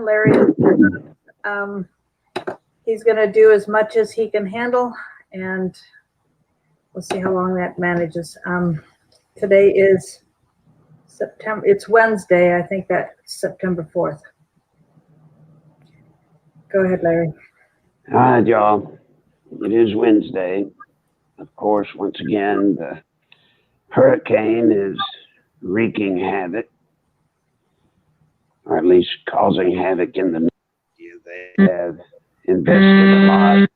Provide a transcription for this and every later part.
in. Larry, he's going to do as much as he can handle, and we'll see how long that manages. Today is September. It's Wednesday. I think that's September 4th. Go ahead, Larry. All right, y'all. It is Wednesday. Of course, once again, the hurricane is wreaking havoc, or at least causing havoc in the media. They have invested a lot.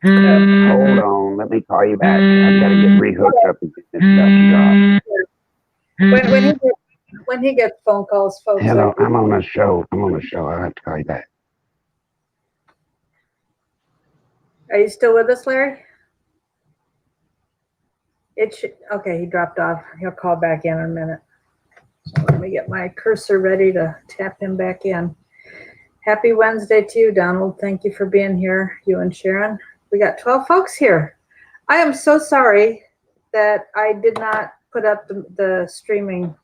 Hold on, let me call you back. I've got to get rehooked up again. It's about to drop. When he gets phone calls, folks. Hello, I'm on a show. I'll have to call you back. Are you still with us, Larry? Okay, he dropped off. He'll call back in a minute. So let me get my cursor ready to tap him back in. Happy Wednesday to you, Donald. Thank you for being here, you and Sharon. We got 12 folks here. I am so sorry that I did not put up the streaming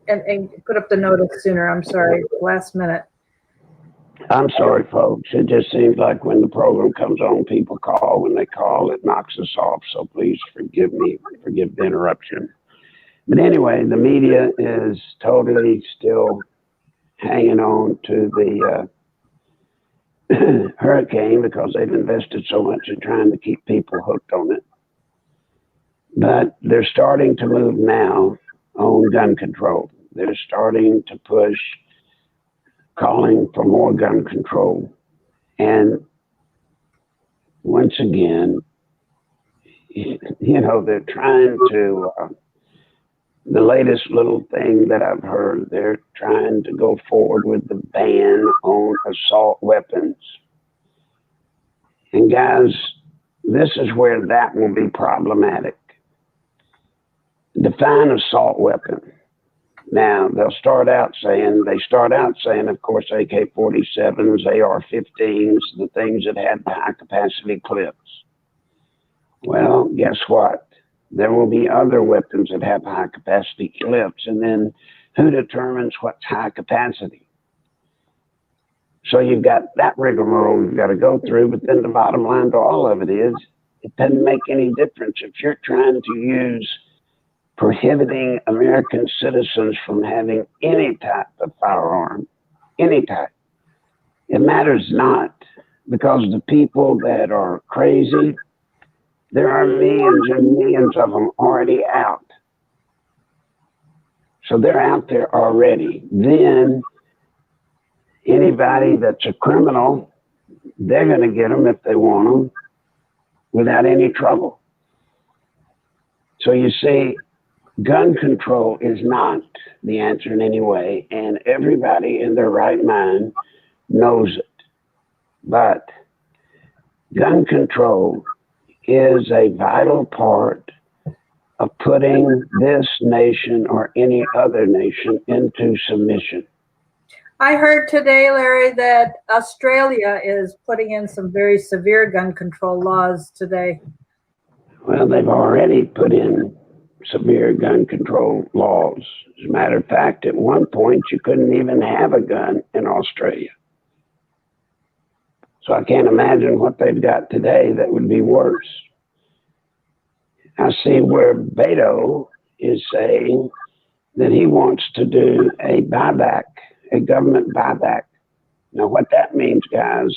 and put up the notice sooner. I'm sorry, last minute. I'm sorry, folks. It just seems like when the program comes on, people call. When they call, it knocks us off. So please forgive me, forgive the interruption. But anyway, the media is totally still hanging on to the hurricane because they've invested so much in trying to keep people hooked on it. But they're starting to move now on gun control. They're starting to push calling for more gun control. And once again, they're trying to, the latest little thing that I've heard, they're trying to go forward with the ban on assault weapons. And guys, this is where that will be problematic. Define assault weapon. Now, they start out saying, of course, AK-47s, AR-15s, the things that had high-capacity clips. Well, guess what? There will be other weapons that have high-capacity clips, and then who determines what's high capacity? So you've got that rigmarole you've got to go through, but then the bottom line to all of it is, it doesn't make any difference if you're trying to use prohibiting American citizens from having any type of firearm, any type. It matters not, because the people that are crazy, there are millions and millions of them already out. So they're out there already. Then anybody that's a criminal, they're going to get them if they want them without any trouble. So you see, gun control is not the answer in any way, and everybody in their right mind knows it. But gun control is a vital part of putting this nation or any other nation into submission. I heard today, Larry, that Australia is putting in some very severe gun control laws today. Well, they've already put in severe gun control laws. As a matter of fact, at one point, you couldn't even have a gun in Australia. So I can't imagine what they've got today that would be worse. I see where Beto is saying that he wants to do a buyback, a government buyback. Now, what that means, guys,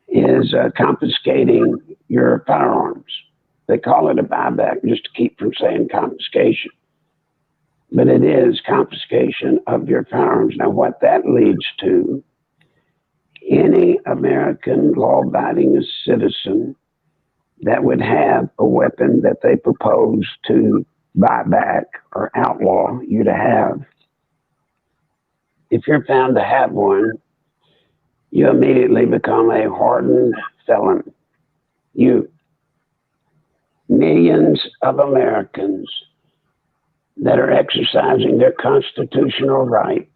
is confiscating your firearms. They call it a buyback just to keep from saying confiscation. But it is confiscation of your firearms. Now, what that leads to, any American law-abiding citizen that would have a weapon that they propose to buy back or outlaw you to have, if you're found to have one, you immediately become a hardened felon. Millions of Americans that are exercising their constitutional right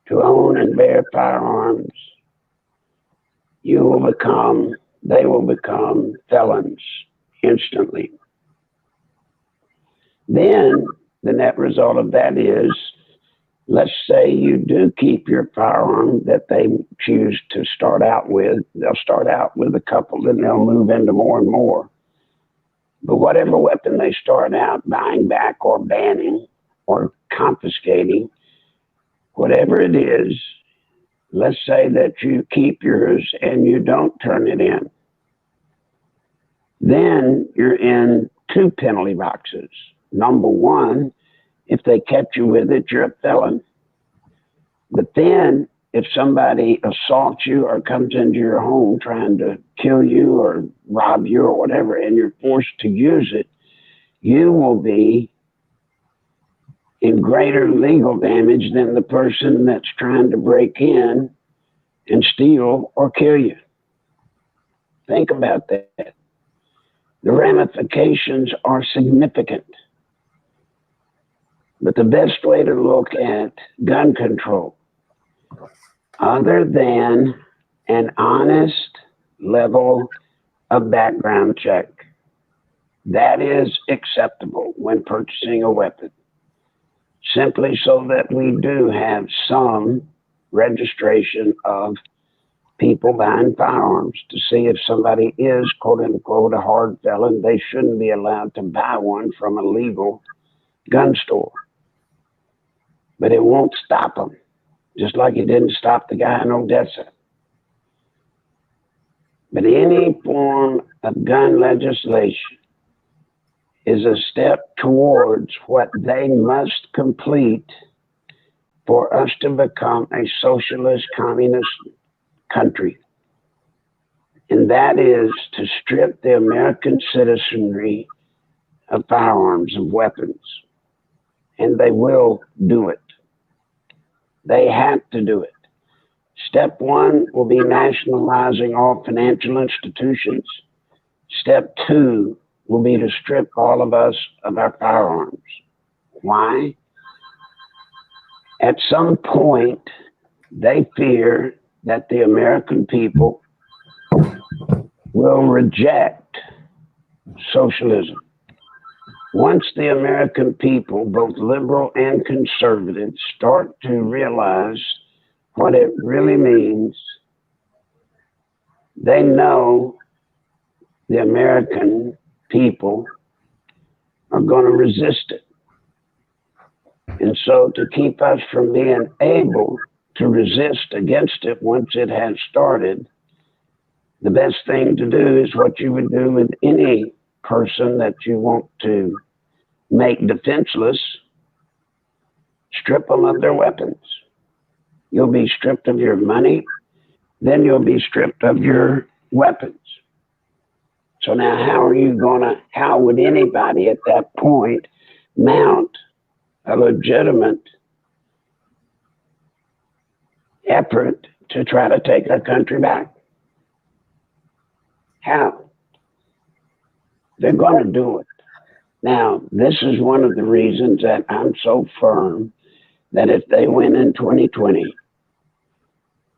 to own and bear firearms, they will become felons instantly. Then the net result of that is let's say you do keep your firearm that they choose to start out with. They'll start out with a couple, then they'll move into more and more. But whatever weapon they start out buying back or banning or confiscating, whatever it is, let's say that you keep yours and you don't turn it in. Then you're in two penalty boxes. Number one, if they kept you with it, you're a felon. But then if somebody assaults you or comes into your home trying to kill you or rob you or whatever, and you're forced to use it, you will be in greater legal damage than the person that's trying to break in and steal or kill you. Think about that. The ramifications are significant. But the best way to look at gun control, other than an honest level of background check, that is acceptable when purchasing a weapon, simply so that we do have some registration of people buying firearms to see if somebody is, quote unquote, a hard felon. They shouldn't be allowed to buy one from a legal gun store. But it won't stop them, just like it didn't stop the guy in Odessa. But any form of gun legislation is a step towards what they must complete for us to become a socialist, communist country. And that is to strip the American citizenry of firearms, of weapons. And they will do it. They have to do it. Step one will be nationalizing all financial institutions. Step two will be to strip all of us of our firearms. Why? At some point, they fear that the American people will reject socialism. Once the American people, both liberal and conservative, start to realize what it really means, they know the American people are going to resist it. And so to keep us from being able to resist against it once it has started, the best thing to do is what you would do with any person that you want to make defenseless: strip them of their weapons. You'll be stripped of your money, then you'll be stripped of your weapons. So now how would anybody at that point mount a legitimate effort to try to take our country back? How? They're going to do it. Now, this is one of the reasons that I'm so firm that if they win in 2020,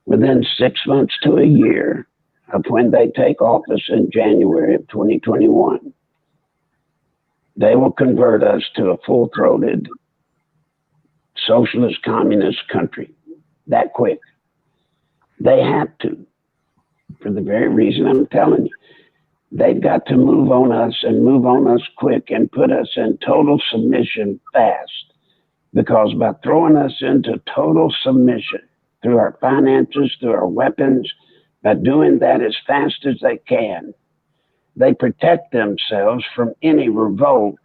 within 6 months to a year of when they take office in January of 2021, they will convert us to a full-throated socialist communist country that quick. They have to, for the very reason I'm telling you. They've got to move on us and move on us quick and put us in total submission fast. Because by throwing us into total submission through our finances, through our weapons, by doing that as fast as they can, they protect themselves from any revolt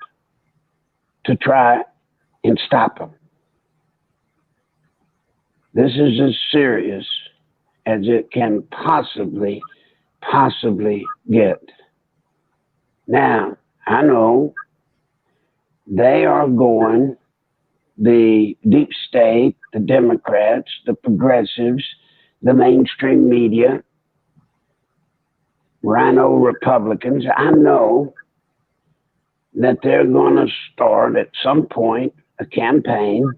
to try and stop them. This is as serious as it can possibly get. Now, I know they are going, the deep state, the Democrats, the progressives, the mainstream media, rhino Republicans, I know that they're going to start at some point a campaign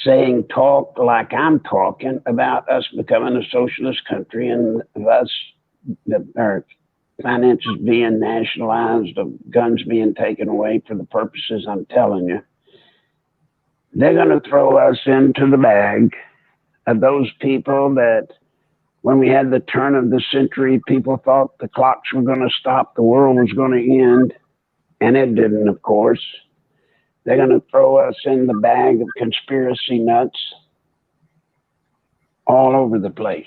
saying, talk like I'm talking about us becoming a socialist country and us, our finances being nationalized, of guns being taken away for the purposes I'm telling you. They're going to throw us into the bag of those people that when we had the turn of the century, people thought the clocks were going to stop, the world was going to end, and it didn't, of course. They're going to throw us in the bag of conspiracy nuts all over the place.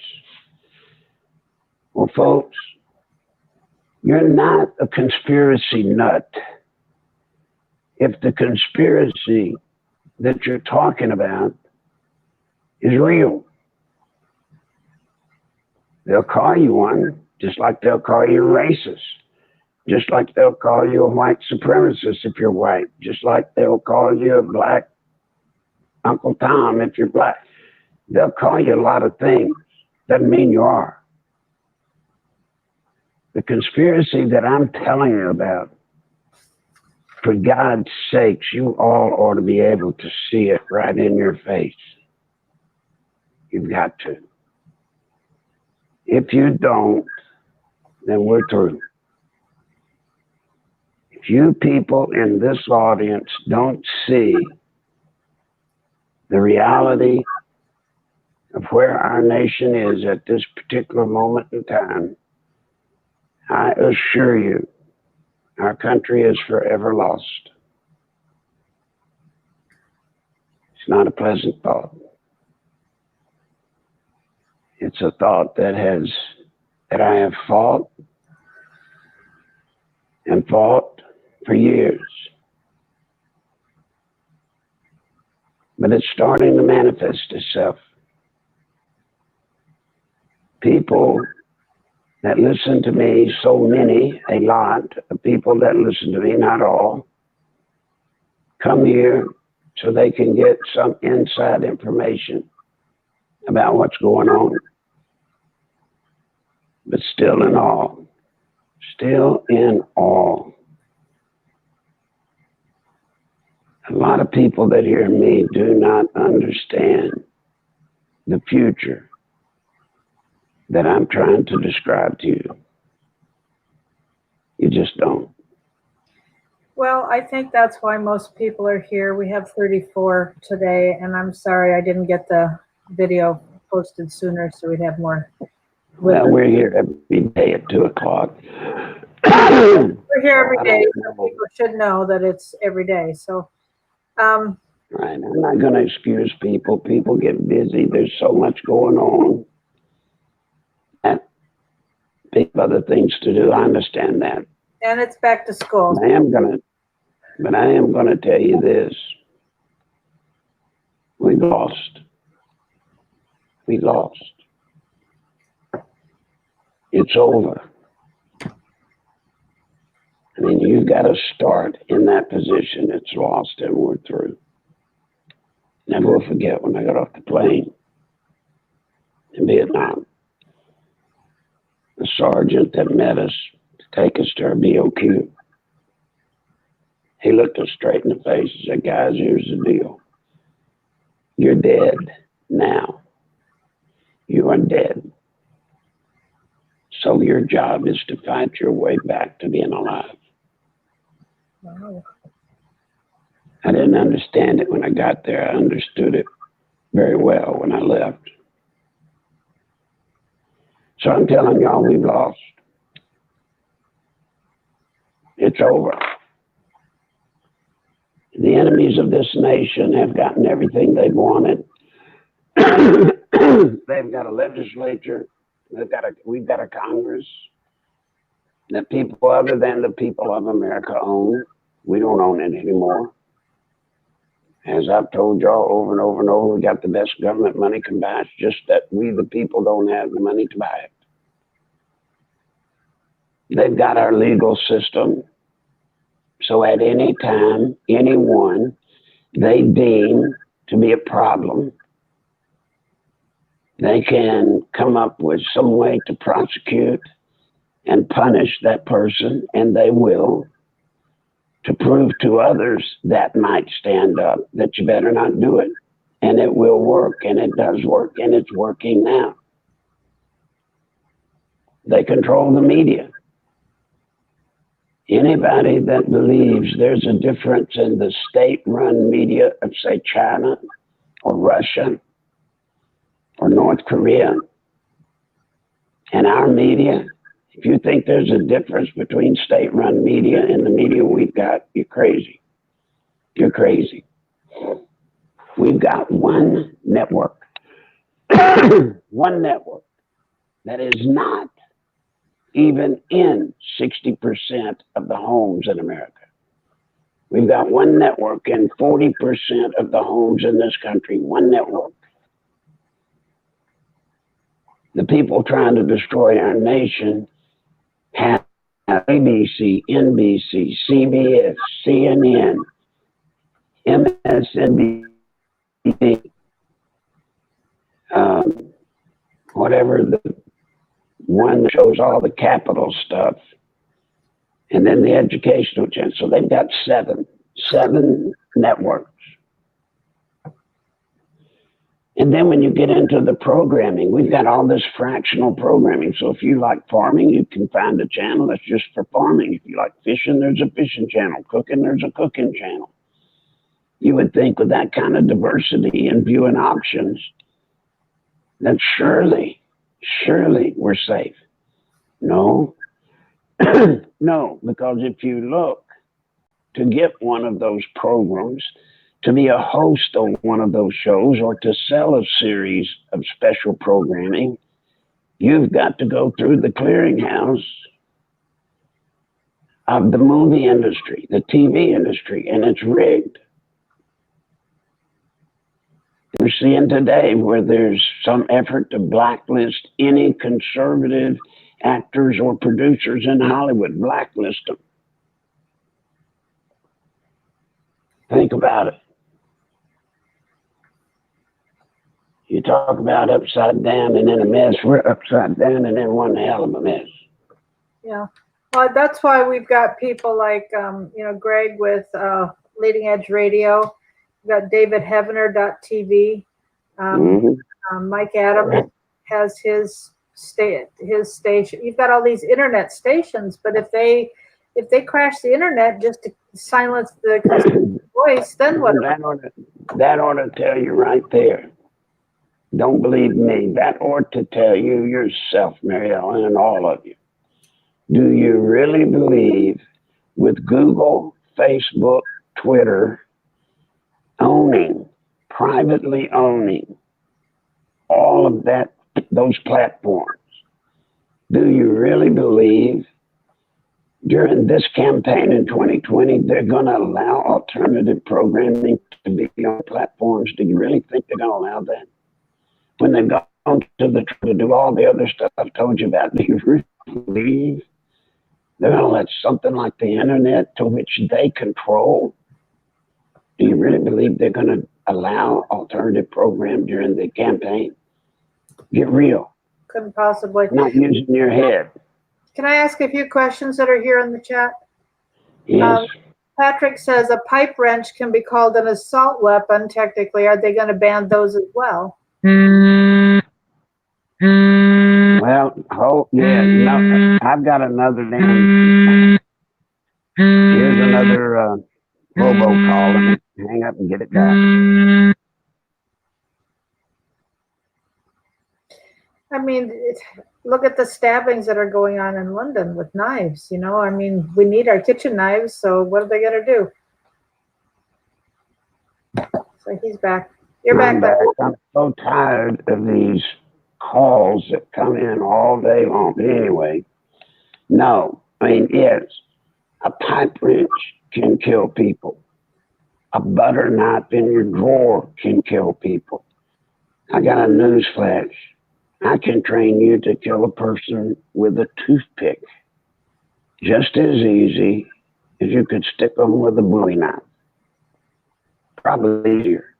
Well, folks, you're not a conspiracy nut if the conspiracy that you're talking about is real. They'll call you one, just like they'll call you racist, just like they'll call you a white supremacist if you're white, just like they'll call you a black Uncle Tom if you're black. They'll call you a lot of things. Doesn't mean you are. The conspiracy that I'm telling you about, for God's sakes, you all ought to be able to see it right in your face. You've got to. If you don't, then we're through. If you people in this audience don't see the reality of where our nation is at this particular moment in time, I assure you, our country is forever lost. It's not a pleasant thought. It's a thought that I have fought and fought for years. But it's starting to manifest itself. People that listen to me, so many, a lot of people that listen to me, not all, come here so they can get some inside information about what's going on. But still in awe, a lot of people that hear me do not understand the future that I'm trying to describe to you. You just don't. Well, I think that's why most people are here. We have 34 today, and I'm sorry I didn't get the video posted sooner so we'd have more. Well, we're here every day at 2 o'clock. We're here every day, so people should know that it's every day. So, right. I'm not going to excuse people. People get busy. There's so much going on. And people have other things to do. I understand that. And it's back to school. But I am going to tell you this. We lost. We lost. It's over. I mean, you've got to start in that position. It's lost and we're through. Never will forget when I got off the plane in Vietnam. The sergeant that met us to take us to our BOQ, he looked us straight in the face and said, guys, here's the deal. You're dead now. You are dead. So your job is to fight your way back to being alive. Wow. I didn't understand it when I got there. I understood it very well when I left. So I'm telling y'all, we've lost. It's over. The enemies of this nation have gotten everything they've wanted. They've got a legislature. We've got a Congress that people other than the people of America own. We don't own it anymore. As I've told y'all over and over and over, we got the best government money can buy. It's just that we, the people, don't have the money to buy it. They've got our legal system. So at any time, anyone they deem to be a problem, they can come up with some way to prosecute and punish that person, and they will, to prove to others that might stand up that you better not do it. And it will work, and it does work, and it's working now. They control the media. Anybody that believes there's a difference in the state-run media of, say, China or Russia or North Korea and our media, if you think there's a difference between state-run media and the media we've got, you're crazy. You're crazy. We've got one network, one network that is not even in 60% of the homes in America. We've got one network in 40% of the homes in this country, one network. The people trying to destroy our nation have ABC, NBC, CBS, CNN, MSNBC, whatever the one that shows all the capital stuff, and then the educational channel. So they've got seven networks. And then when you get into the programming, we've got all this fractional programming. So if you like farming, you can find a channel that's just for farming. If you like fishing, there's a fishing channel. Cooking, there's a cooking channel. You would think with that kind of diversity and viewing options, that surely we're safe. No, no, because if you look to get one of those programs, to be a host of one of those shows, or to sell a series of special programming, you've got to go through the clearinghouse of the movie industry, the TV industry, and it's rigged. We're seeing today where there's some effort to blacklist any conservative actors or producers in Hollywood, blacklist them. Think about it. You talk about upside down and in a mess, we're upside down and in one hell of a mess. Yeah. Well, that's why we've got people like, Greg with Leading Edge Radio. We've got David Heavener.tv. Mike Adams has his station. You've got all these internet stations, but if they crash the internet just to silence the voice, then what? That ought to tell you right there. Don't believe me. That ought to tell you yourself, Mary Ellen, and all of you. Do you really believe with Google, Facebook, Twitter privately owning all of those platforms, do you really believe during this campaign in 2020 they're going to allow alternative programming to be on platforms? Do you really think they're going to allow that? When they've gone to do all the other stuff I've told you about, do you really believe they're going to let something like the internet, to which they control, do you really believe they're going to allow alternative program during the campaign? Get real. Couldn't possibly. Not using your head. Can I ask a few questions that are here in the chat? Yes. Patrick says a pipe wrench can be called an assault weapon. Technically, are they going to ban those as well? Well, no, I've got another name. Here's another robocall. Let me hang up and get it back. I mean, look at the stabbings that are going on in London with knives. I mean, we need our kitchen knives, so what are they going to do? So he's back. You're back. I'm so tired of these calls that come in all day long. But anyway, no, I mean, yes, a pipe wrench can kill people. A butter knife in your drawer can kill people. I got a news flash. I can train you to kill a person with a toothpick just as easy as you could stick them with a Bowie knife. Probably easier.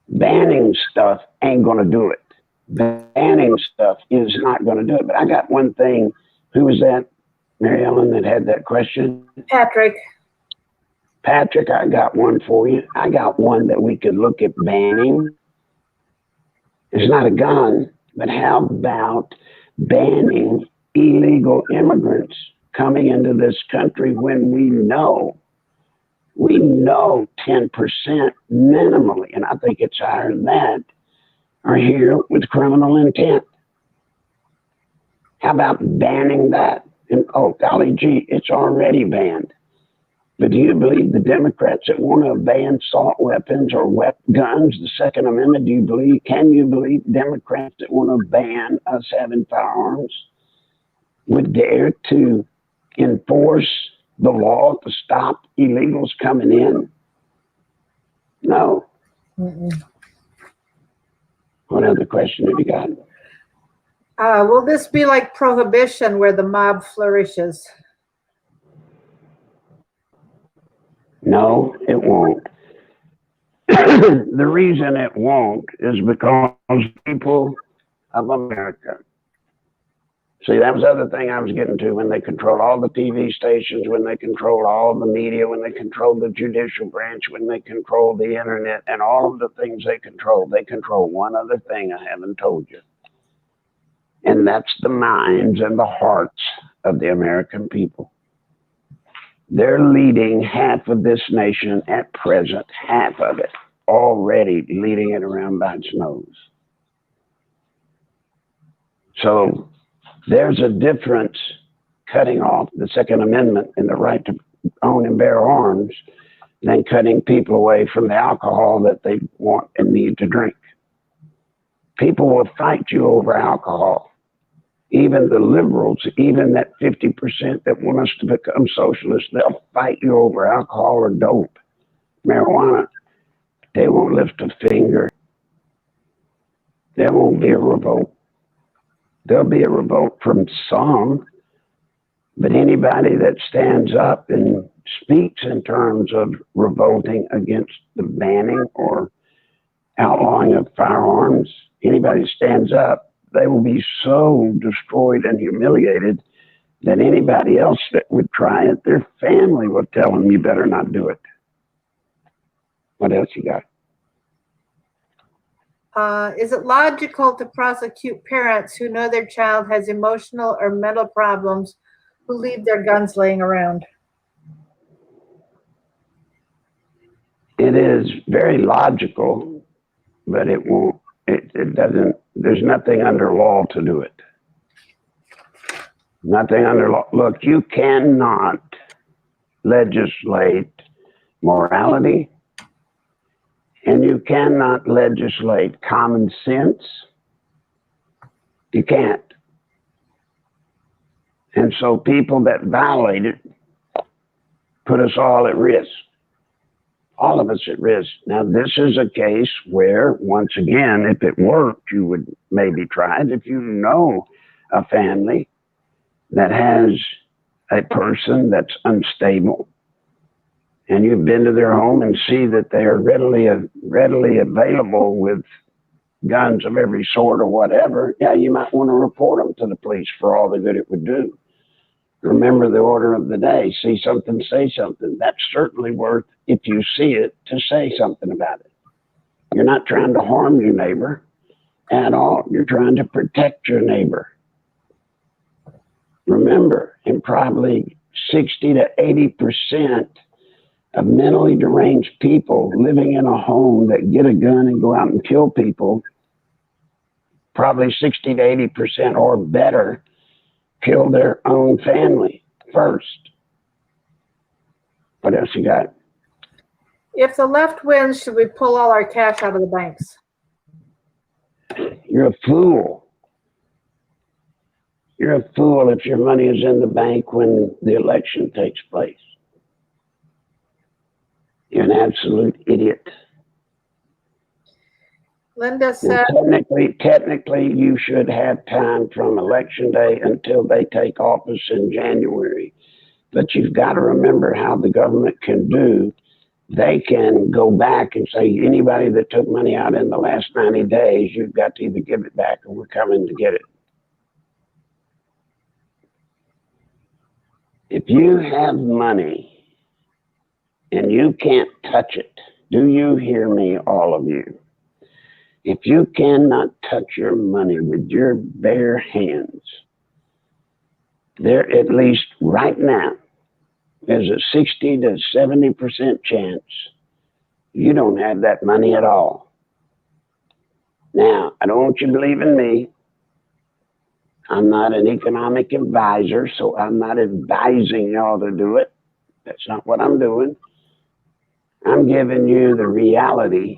Banning stuff ain't going to do it. Banning stuff is not going to do it. But I got one thing. Who was that, Mary Ellen, that had that question? Patrick, I got one for you. I got one that we could look at banning. It's not a gun, but how about banning illegal immigrants coming into this country when we know 10% minimally, and I think it's higher than that, are here with criminal intent. How about banning that? And oh, golly gee, it's already banned. But do you believe the Democrats that want to ban assault weapons or guns, the Second Amendment, can you believe Democrats that want to ban us having firearms would dare to enforce the law to stop illegals coming in? No. What other question have you got? Will this be like prohibition where the mob flourishes? No, it won't. The reason it won't is because people of America. See, that was the other thing I was getting to, when they control all the TV stations, when they control all the media, when they control the judicial branch, when they control the internet, and all of the things they control one other thing I haven't told you. And that's the minds and the hearts of the American people. They're leading half of this nation at present, half of it, already leading it around by its nose. So there's a difference cutting off the Second Amendment and the right to own and bear arms than cutting people away from the alcohol that they want and need to drink. People will fight you over alcohol. Even the liberals, even that 50% that want us to become socialists, they'll fight you over alcohol or dope, marijuana. They won't lift a finger. There won't be a revolt. There'll be a revolt from some, but anybody that stands up and speaks in terms of revolting against the banning or outlawing of firearms, anybody that stands up, they will be so destroyed and humiliated that anybody else that would try it, their family will tell them, you better not do it. What else you got? Is it logical to prosecute parents who know their child has emotional or mental problems who leave their guns laying around? It is very logical, but it won't. It doesn't. There's nothing under law to do it. Nothing under law. Look, you cannot legislate morality, and you cannot legislate common sense. You can't. And so people that violate it put us all at risk. All of us at risk. Now, this is a case where, once again, if it worked, you would maybe try it. If you know a family that has a person that's unstable, and you've been to their home and see that they are readily available with guns of every sort or whatever, yeah, you might want to report them to the police for all the good it would do. Remember the order of the day: see something, say something. That's certainly worth, if you see it, to say something about it. You're not trying to harm your neighbor at all. You're trying to protect your neighbor. Remember, in probably 60 to 80% of mentally deranged people living in a home that get a gun and go out and kill people, probably 60 to 80% or better kill their own family first. What else you got? If the left wins, should we pull all our cash out of the banks? You're a fool. You're a fool if your money is in the bank when the election takes place. You're an absolute idiot. Linda said, Technically, you should have time from election day until they take office in January. But you've got to remember how the government can do. They can go back and say, anybody that took money out in the last 90 days, you've got to either give it back or we're coming to get it. If you have money and you can't touch it, do you hear me, all of you? If you cannot touch your money with your bare hands, There, at least right now, there's a 60 to 70% chance you don't have that money at all. Now, I don't want you believing me. I'm not an economic advisor, so I'm not advising y'all to do it. That's not what I'm doing. I'm giving you the reality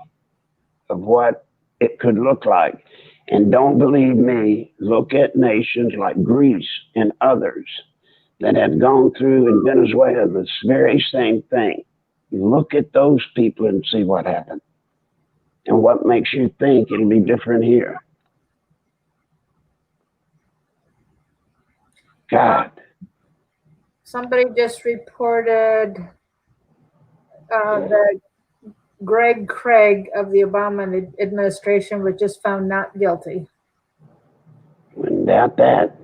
of what it could look like. And don't believe me, look at nations like Greece and others that have gone through in Venezuela this very same thing. Look at those people and see what happened. And what makes you think it'll be different here? God. Somebody just reported that Greg Craig of the Obama administration was just found not guilty. Wouldn't doubt that.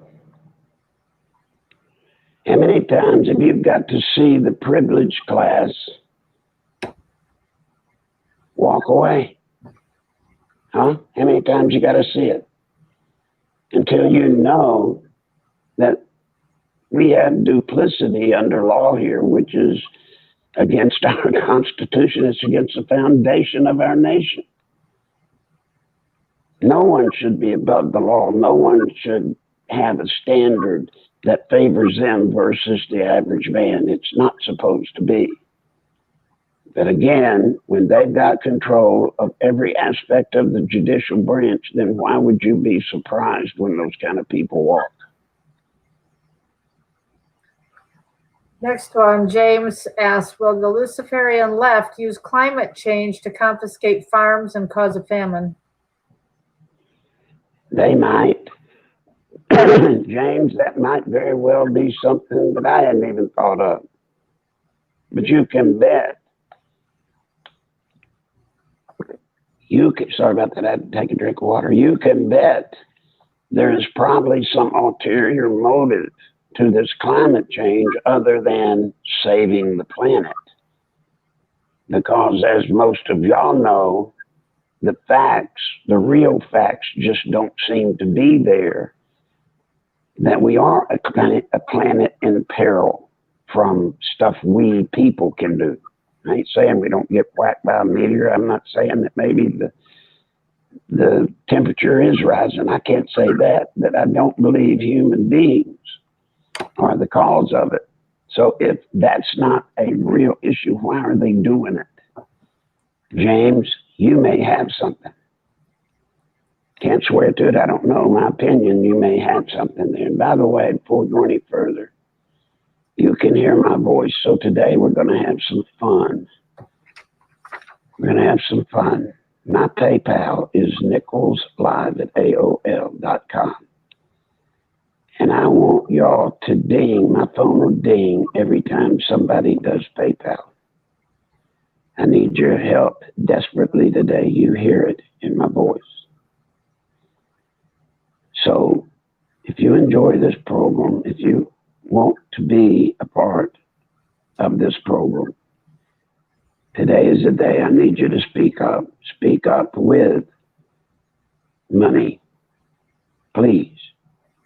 How many times have you got to see the privileged class walk away? Huh? How many times you got to see it? Until you know that we have duplicity under law here, which is against our Constitution. It's against the foundation of our nation. No one should be above the law. No one should have a standard that favors them versus the average man. It's not supposed to be. But again, when they've got control of every aspect of the judicial branch, then why would you be surprised when those kind of people walk? Next one, James asks, will the Luciferian left use climate change to confiscate farms and cause a famine? They might. James, that might very well be something that I hadn't even thought of. But you can bet. Sorry about that, I had to take a drink of water. You can bet there is probably some ulterior motive to this climate change other than saving the planet. Because as most of y'all know, the facts, the real facts just don't seem to be there, that we are a planet in peril from stuff we people can do. I ain't saying we don't get whacked by a meteor. I'm not saying that maybe the temperature is rising. I can't say that, but I don't believe human beings are the cause of it. So if that's not a real issue, why are they doing it? James, you may have something. Can't swear to it. I don't know. My opinion, you may have something there. And by the way, before we go any further, you can hear my voice. So today we're going to have some fun. We're going to have some fun. My PayPal is nicholslive@aol.com. And I want y'all to ding. My phone will ding every time somebody does PayPal. I need your help desperately today. You hear it in my voice. So if you enjoy this program, if you want to be a part of this program, today is the day I need you to speak up. Speak up with money, please.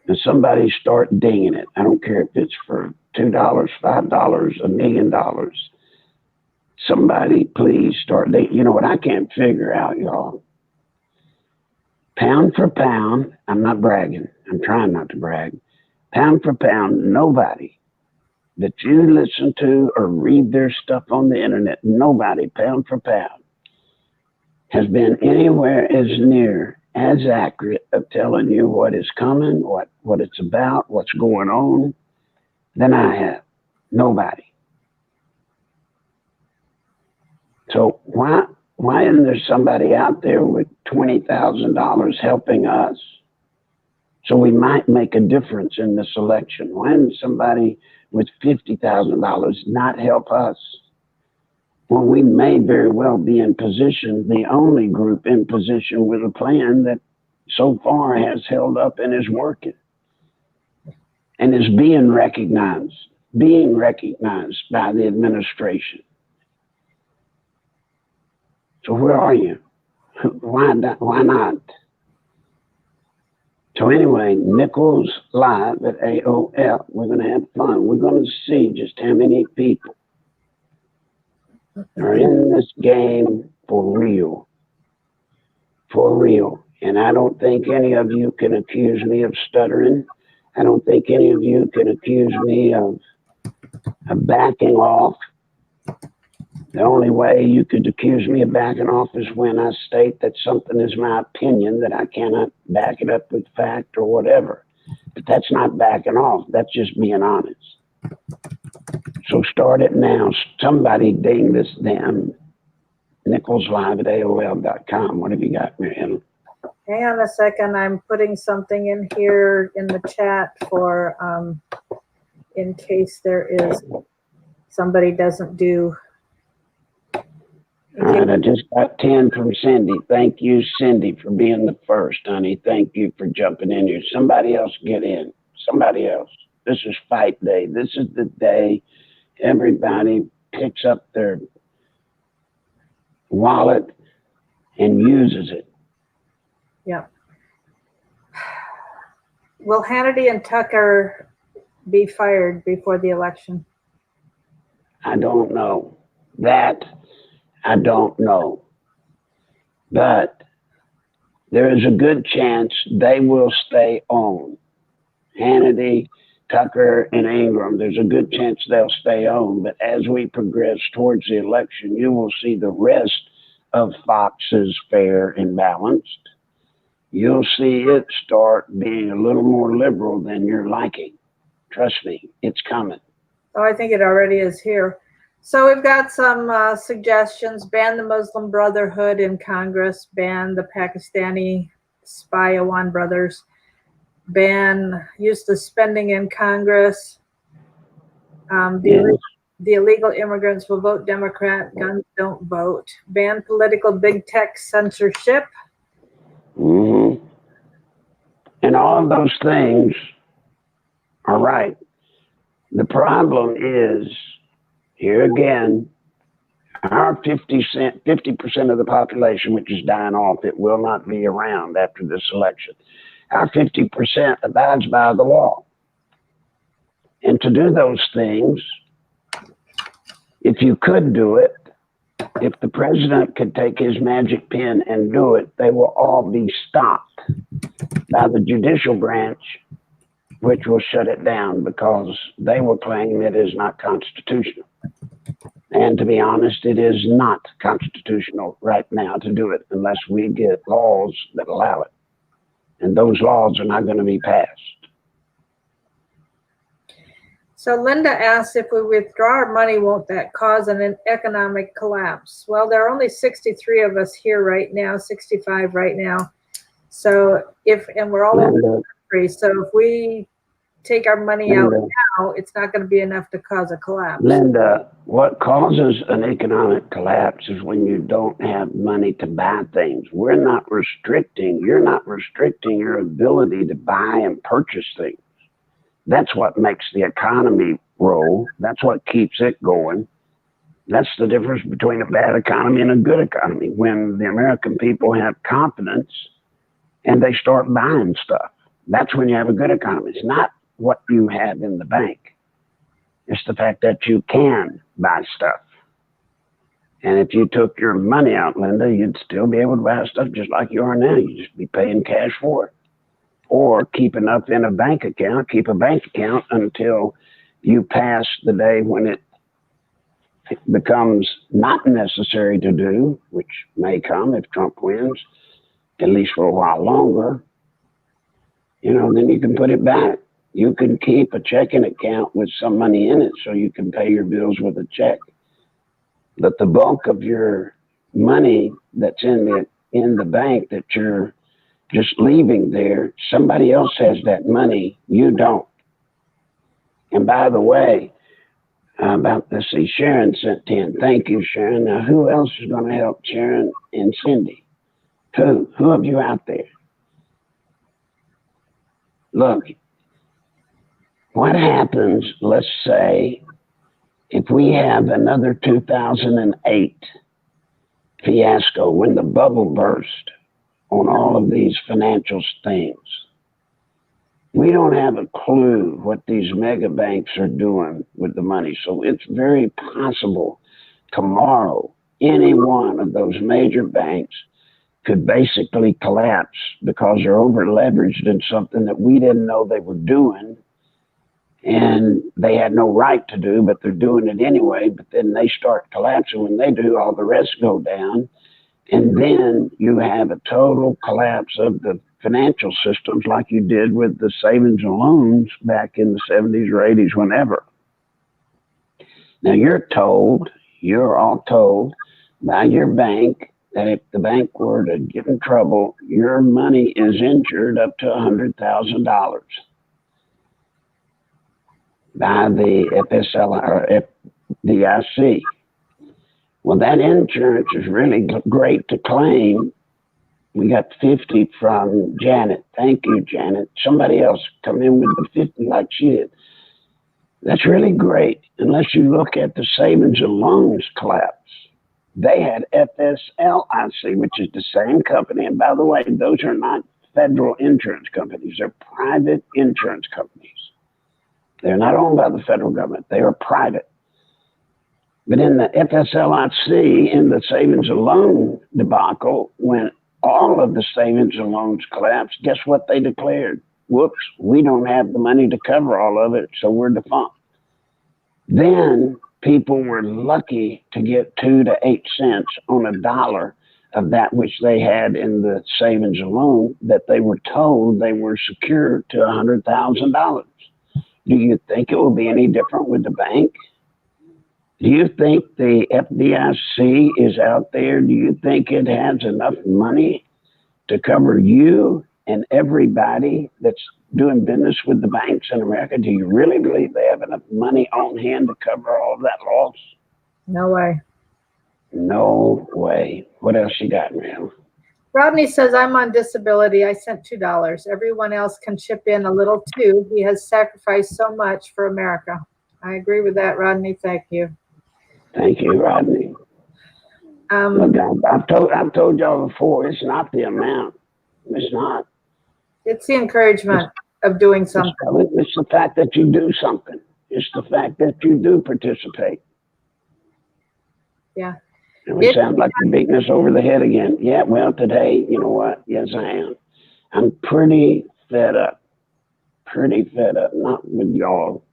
And somebody start dinging it. I don't care if it's for $2, $5, $1 million. Somebody please start dinging. You know what I can't figure out, y'all? Pound for pound, I'm not bragging. I'm trying not to brag. Pound for pound, nobody that you listen to or read their stuff on the internet, nobody, pound for pound, has been anywhere as near as accurate of telling you what is coming, what it's about, what's going on, than I have. Nobody. So why isn't there somebody out there with $20,000 helping us so we might make a difference in this election? Why isn't somebody with $50,000 not help us? Well, we may very well be in position, the only group in position with a plan that so far has held up and is working and is being recognized by the administration. So where are you? Why not? So anyway, Nichols live at AOL. We're going to have fun. We're going to see just how many people are in this game for real. For real. And I don't think any of you can accuse me of stuttering. I don't think any of you can accuse me of backing off. The only way you could accuse me of backing off is when I state that something is my opinion, that I cannot back it up with fact or whatever. But that's not backing off. That's just being honest. So start it now. Somebody ding this damn Nichols live at AOL.com. What have you got, Marianne? Hang on a second. I'm putting something in here in the chat for in case there is somebody doesn't do. All right, I just got 10 from Cindy. Thank you, Cindy, for being the first, honey. Thank you for jumping in here. Somebody else get in. Somebody else. This is fight day. This is the day everybody picks up their wallet and uses it. Yeah. Will Hannity and Tucker be fired before the election? I don't know. That I don't know. But there is a good chance they will stay on. Hannity, Tucker, and Ingram, there's a good chance they'll stay on. But as we progress towards the election, you will see the rest of Fox's fair and balanced. You'll see it start being a little more liberal than you're liking. Trust me, it's coming. Oh, I think it already is here. So we've got some suggestions. Ban the Muslim Brotherhood in Congress. Ban the Pakistani spy Awan brothers. Ban use of spending in Congress. The illegal immigrants will vote Democrat. Guns don't vote. Ban political big tech censorship. Mm-hmm. And all of those things are right. The problem is, here again, our 50% of the population, which is dying off, it will not be around after this election. Our 50% abides by the law. And to do those things, if you could do it, if the president could take his magic pen and do it, they will all be stopped by the judicial branch, which will shut it down because they will claim it is not constitutional. And to be honest, it is not constitutional right now to do it unless we get laws that allow it. And those laws are not going to be passed. So Linda asks, if we withdraw our money, won't that cause an economic collapse? Well, there are only 63 of us here right now, 65 right now. So and we're all over the country. So if we take our money out now, it's not going to be enough to cause a collapse. Linda, what causes an economic collapse is when you don't have money to buy things. You're not restricting your ability to buy and purchase things. That's what makes the economy roll. That's what keeps it going. That's the difference between a bad economy and a good economy. When the American people have confidence and they start buying stuff, that's when you have a good economy. It's not what you have in the bank. It's the fact that you can buy stuff. And if you took your money out, Linda, you'd still be able to buy stuff just like you are now. You'd just be paying cash for it. Or keep enough in a bank account, keep a bank account until you pass the day when it becomes not necessary to do, which may come if Trump wins, at least for a while longer. Then you can put it back. You can keep a checking account with some money in it so you can pay your bills with a check. But the bulk of your money that's in the bank that you're just leaving there, somebody else has that money, you don't. And by the way, let's see, Sharon sent 10. Thank you, Sharon. Now, who else is going to help Sharon and Cindy? Who of you out there? Look, what happens, let's say, if we have another 2008 fiasco when the bubble burst on all of these financial things? We don't have a clue what these mega banks are doing with the money. So it's very possible tomorrow any one of those major banks could basically collapse because they're over leveraged in something that we didn't know they were doing and they had no right to do, but they're doing it anyway. But then they start collapsing. When they do, all the rest go down. And then you have a total collapse of the financial systems like you did with the savings and loans back in the 70s or 80s, whenever. Now you're all told by your bank that if the bank were to get in trouble, your money is insured up to $100,000 by the FSL or FDIC. Well, that insurance is really great to claim. We got 50 from Janet. Thank you, Janet. Somebody else come in with the 50 like she did. That's really great, unless you look at the savings and loans collapse. They had FSLIC, which is the same company. And by the way, those are not federal insurance companies. They're private insurance companies. They're not owned by the federal government. They are private. But in the FSLIC, in the savings and loan debacle, when all of the savings and loans collapsed, guess what they declared? Whoops, we don't have the money to cover all of it, so we're defunct. Then people were lucky to get 2 to 8 cents on a dollar of that which they had in the savings and loan that they were told they were secured to $100,000. Do you think it will be any different with the bank? Do you think the FDIC is out there? Do you think it has enough money to cover you and everybody that's doing business with the banks in America? Do you really believe they have enough money on hand to cover all of that loss? No way. No way. What else you got, Mel? Rodney says, I'm on disability. I sent $2. Everyone else can chip in a little too. He has sacrificed so much for America. I agree with that, Rodney. Thank you. Thank you, Rodney. Look, I've told y'all before, it's not the amount. It's not. It's the encouragement of doing something. It's the fact that you do something. It's the fact that you do participate. Yeah. And we sound like we're beating us over the head again. Yeah, well, today, you know what? Yes, I am. I'm pretty fed up. Pretty fed up. Not with y'all.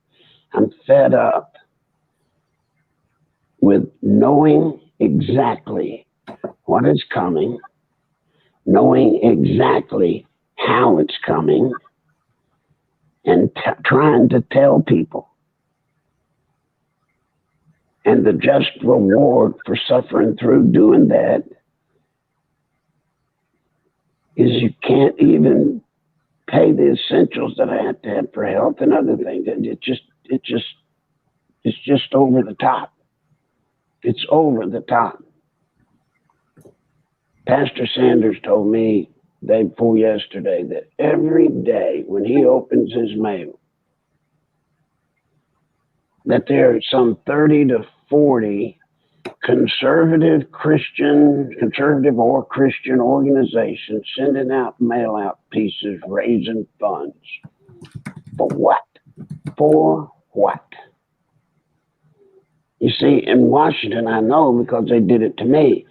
I'm fed up with knowing exactly what is coming, knowing exactly how it's coming, and trying to tell people. And the just reward for suffering through doing that is you can't even pay the essentials that I have to have for health and other things. It's just over the top. It's over the top. Pastor Sanders told me day before yesterday that every day when he opens his mail, that there are some 30 to 40 conservative or Christian organizations sending out mail out pieces, raising funds. For what? For what? You see, in Washington, I know because they did it to me.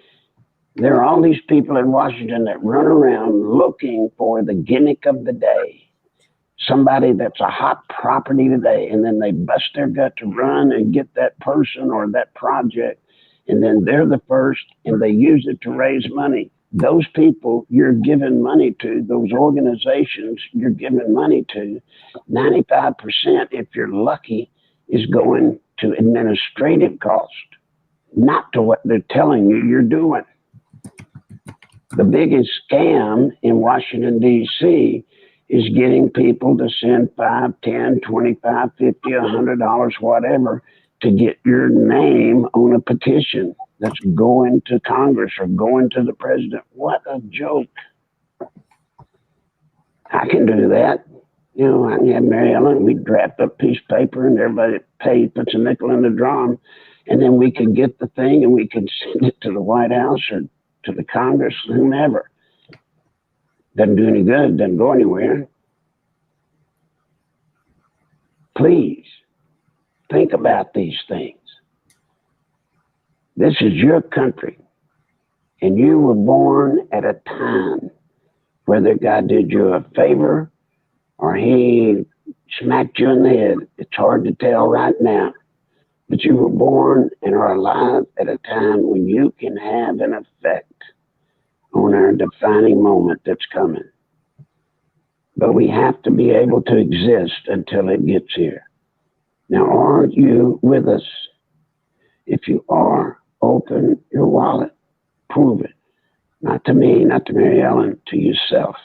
There are all these people in Washington that run around looking for the gimmick of the day. Somebody that's a hot property today, and then they bust their gut to run and get that person or that project, and then they're the first, and they use it to raise money. Those people you're giving money to, those organizations you're giving money to, 95%, if you're lucky, is going to administrative cost, not to what they're telling you you're doing. The biggest scam in Washington, D.C. is getting people to send $5, $10, $25, $50, $100, whatever, to get your name on a petition that's going to Congress or going to the president. What a joke. I can do that. You know, I can have Mary Ellen, we draft up a piece of paper and everybody puts a nickel in the drum, and then we can get the thing and we can send it to the White House or to the Congress, whomever. Doesn't do any good, doesn't go anywhere. Please think about these things. This is your country, and you were born at a time whether God did you a favor or he smacked you in the head. It's hard to tell right now, but you were born and are alive at a time when you can have an effect on our defining moment that's coming. But we have to be able to exist until it gets here. Now, are you with us? If you are, open your wallet. Prove it. Not to me, not to Mary Ellen, to yourself.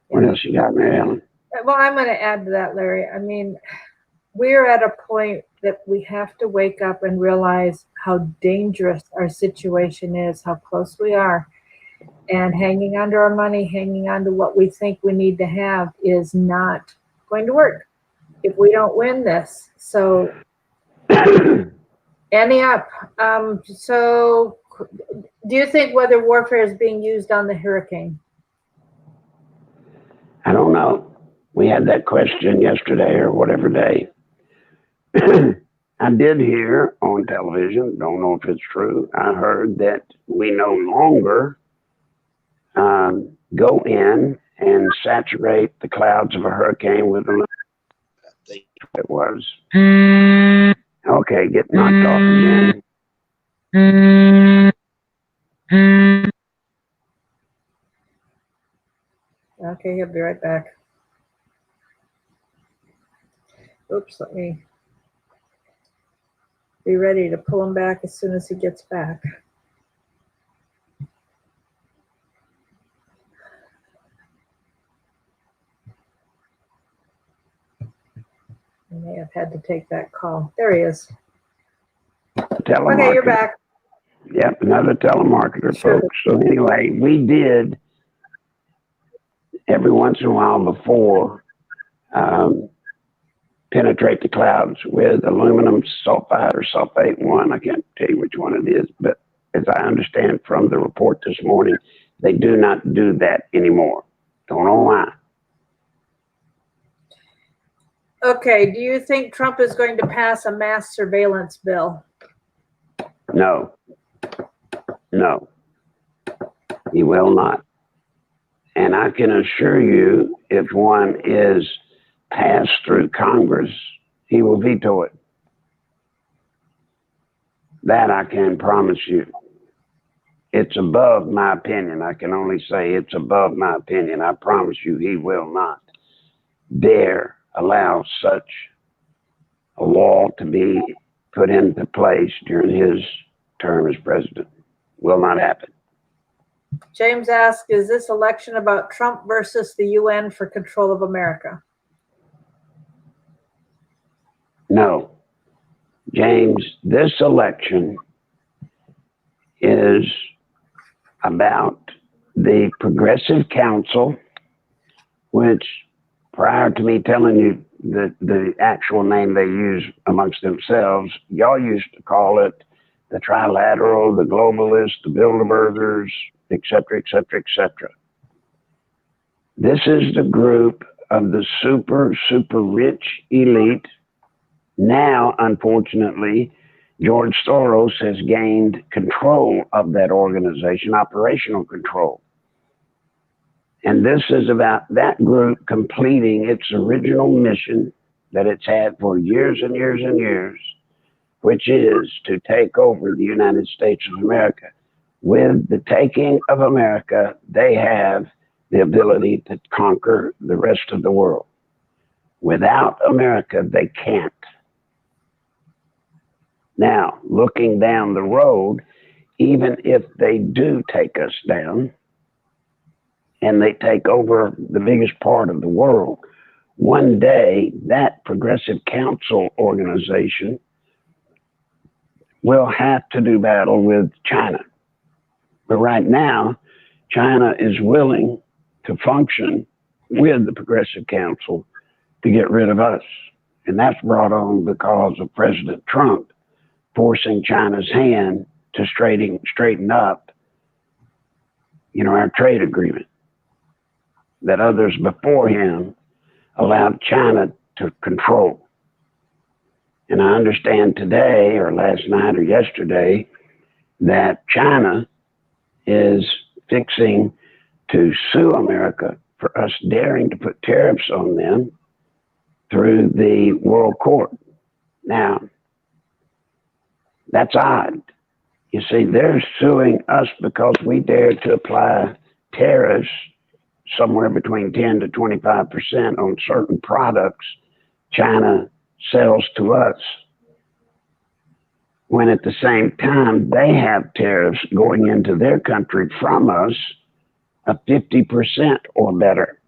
What else you got, Mary Ellen? Well, I'm going to add to that, Larry. I mean, we're at a point that we have to wake up and realize how dangerous our situation is, how close we are. And hanging on to our money, hanging on to what we think we need to have is not going to work if we don't win this. So, Annie up. So, do you think weather warfare is being used on the hurricane? I don't know. We had that question yesterday or whatever day. I did hear on television, don't know if it's true, I heard that we no longer go in and saturate the clouds of a hurricane with a, I think it was. Okay, get knocked off again. Okay, he'll be right back. Oops, let me be ready to pull him back as soon as he gets back. I may have had to take that call. There he is. Okay, you're back. Yep, another telemarketer, Sure. folks. So anyway, we did every once in a while before penetrate the clouds with aluminum sulfide or sulfate one. I can't tell you which one it is, but as I understand from the report this morning, they do not do that anymore. Don't know why. Okay, do you think Trump is going to pass a mass surveillance bill? No. No. He will not. And I can assure you, if one is passed through Congress, he will veto it. That I can promise you. It's above my opinion. I can only say it's above my opinion. I promise you he will not dare allow such a law to be put into place during his term as president. Will not happen. James asks, is this election about Trump versus the UN for control of America? No. James, this election is about the Progressive Council, which prior to me telling you the actual name they use amongst themselves, y'all used to call it the Trilateral, the Globalists, the Bilderbergers, et cetera, et cetera, et cetera. This is the group of the super, super rich elite. Now, unfortunately, George Soros has gained control of that organization, operational control. And this is about that group completing its original mission that it's had for years and years and years, which is to take over the United States of America. With the taking of America, they have the ability to conquer the rest of the world. Without America, they can't. Now, looking down the road, even if they do take us down and they take over the biggest part of the world, one day that Progressive Council organization will have to do battle with China. But right now, China is willing to function with the Progressive Council to get rid of us. And that's brought on because of President Trump forcing China's hand to straighten up, our trade agreement that others before him allowed China to control. And I understand today or last night or yesterday that China is fixing to sue America for us daring to put tariffs on them through the World Court. Now, that's odd. You see, they're suing us because we dared to apply tariffs somewhere between 10 to 25% on certain products China sells to us, when at the same time they have tariffs going into their country from us of 50% or better.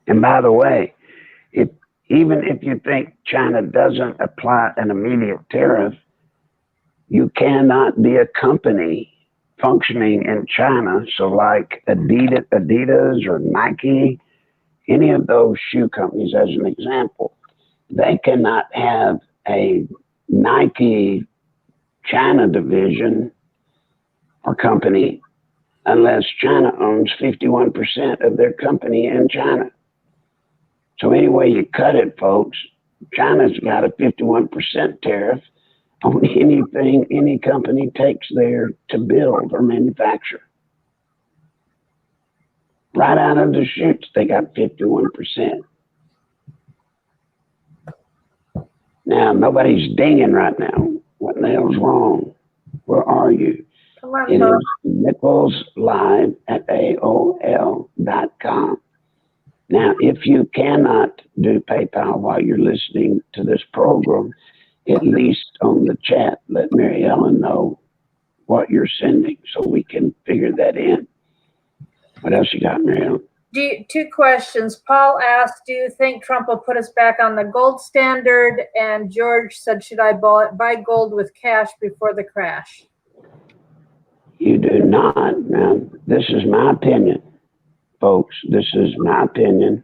And by the way, even if you think China doesn't apply an immediate tariff, you cannot be a company functioning in China. So like Adidas or Nike, any of those shoe companies as an example, they cannot have a Nike China division or company unless China owns 51% of their company in China. So any way you cut it, folks, China's got a 51% tariff on anything any company takes there to build or manufacture. Right out of the chutes, they got 51%. Now, nobody's dinging right now. What the hell's wrong? Where are you? Come on, It Tom. is Nichols live at AOL.com. Now, if you cannot do PayPal while you're listening to this program, at least on the chat, let Mary Ellen know what you're sending so we can figure that in. What else you got, Mary Ellen? Two questions. Paul asked, do you think Trump will put us back on the gold standard? And George said, should I buy gold with cash before the crash? You do not. Now, this is my opinion, folks. This is my opinion.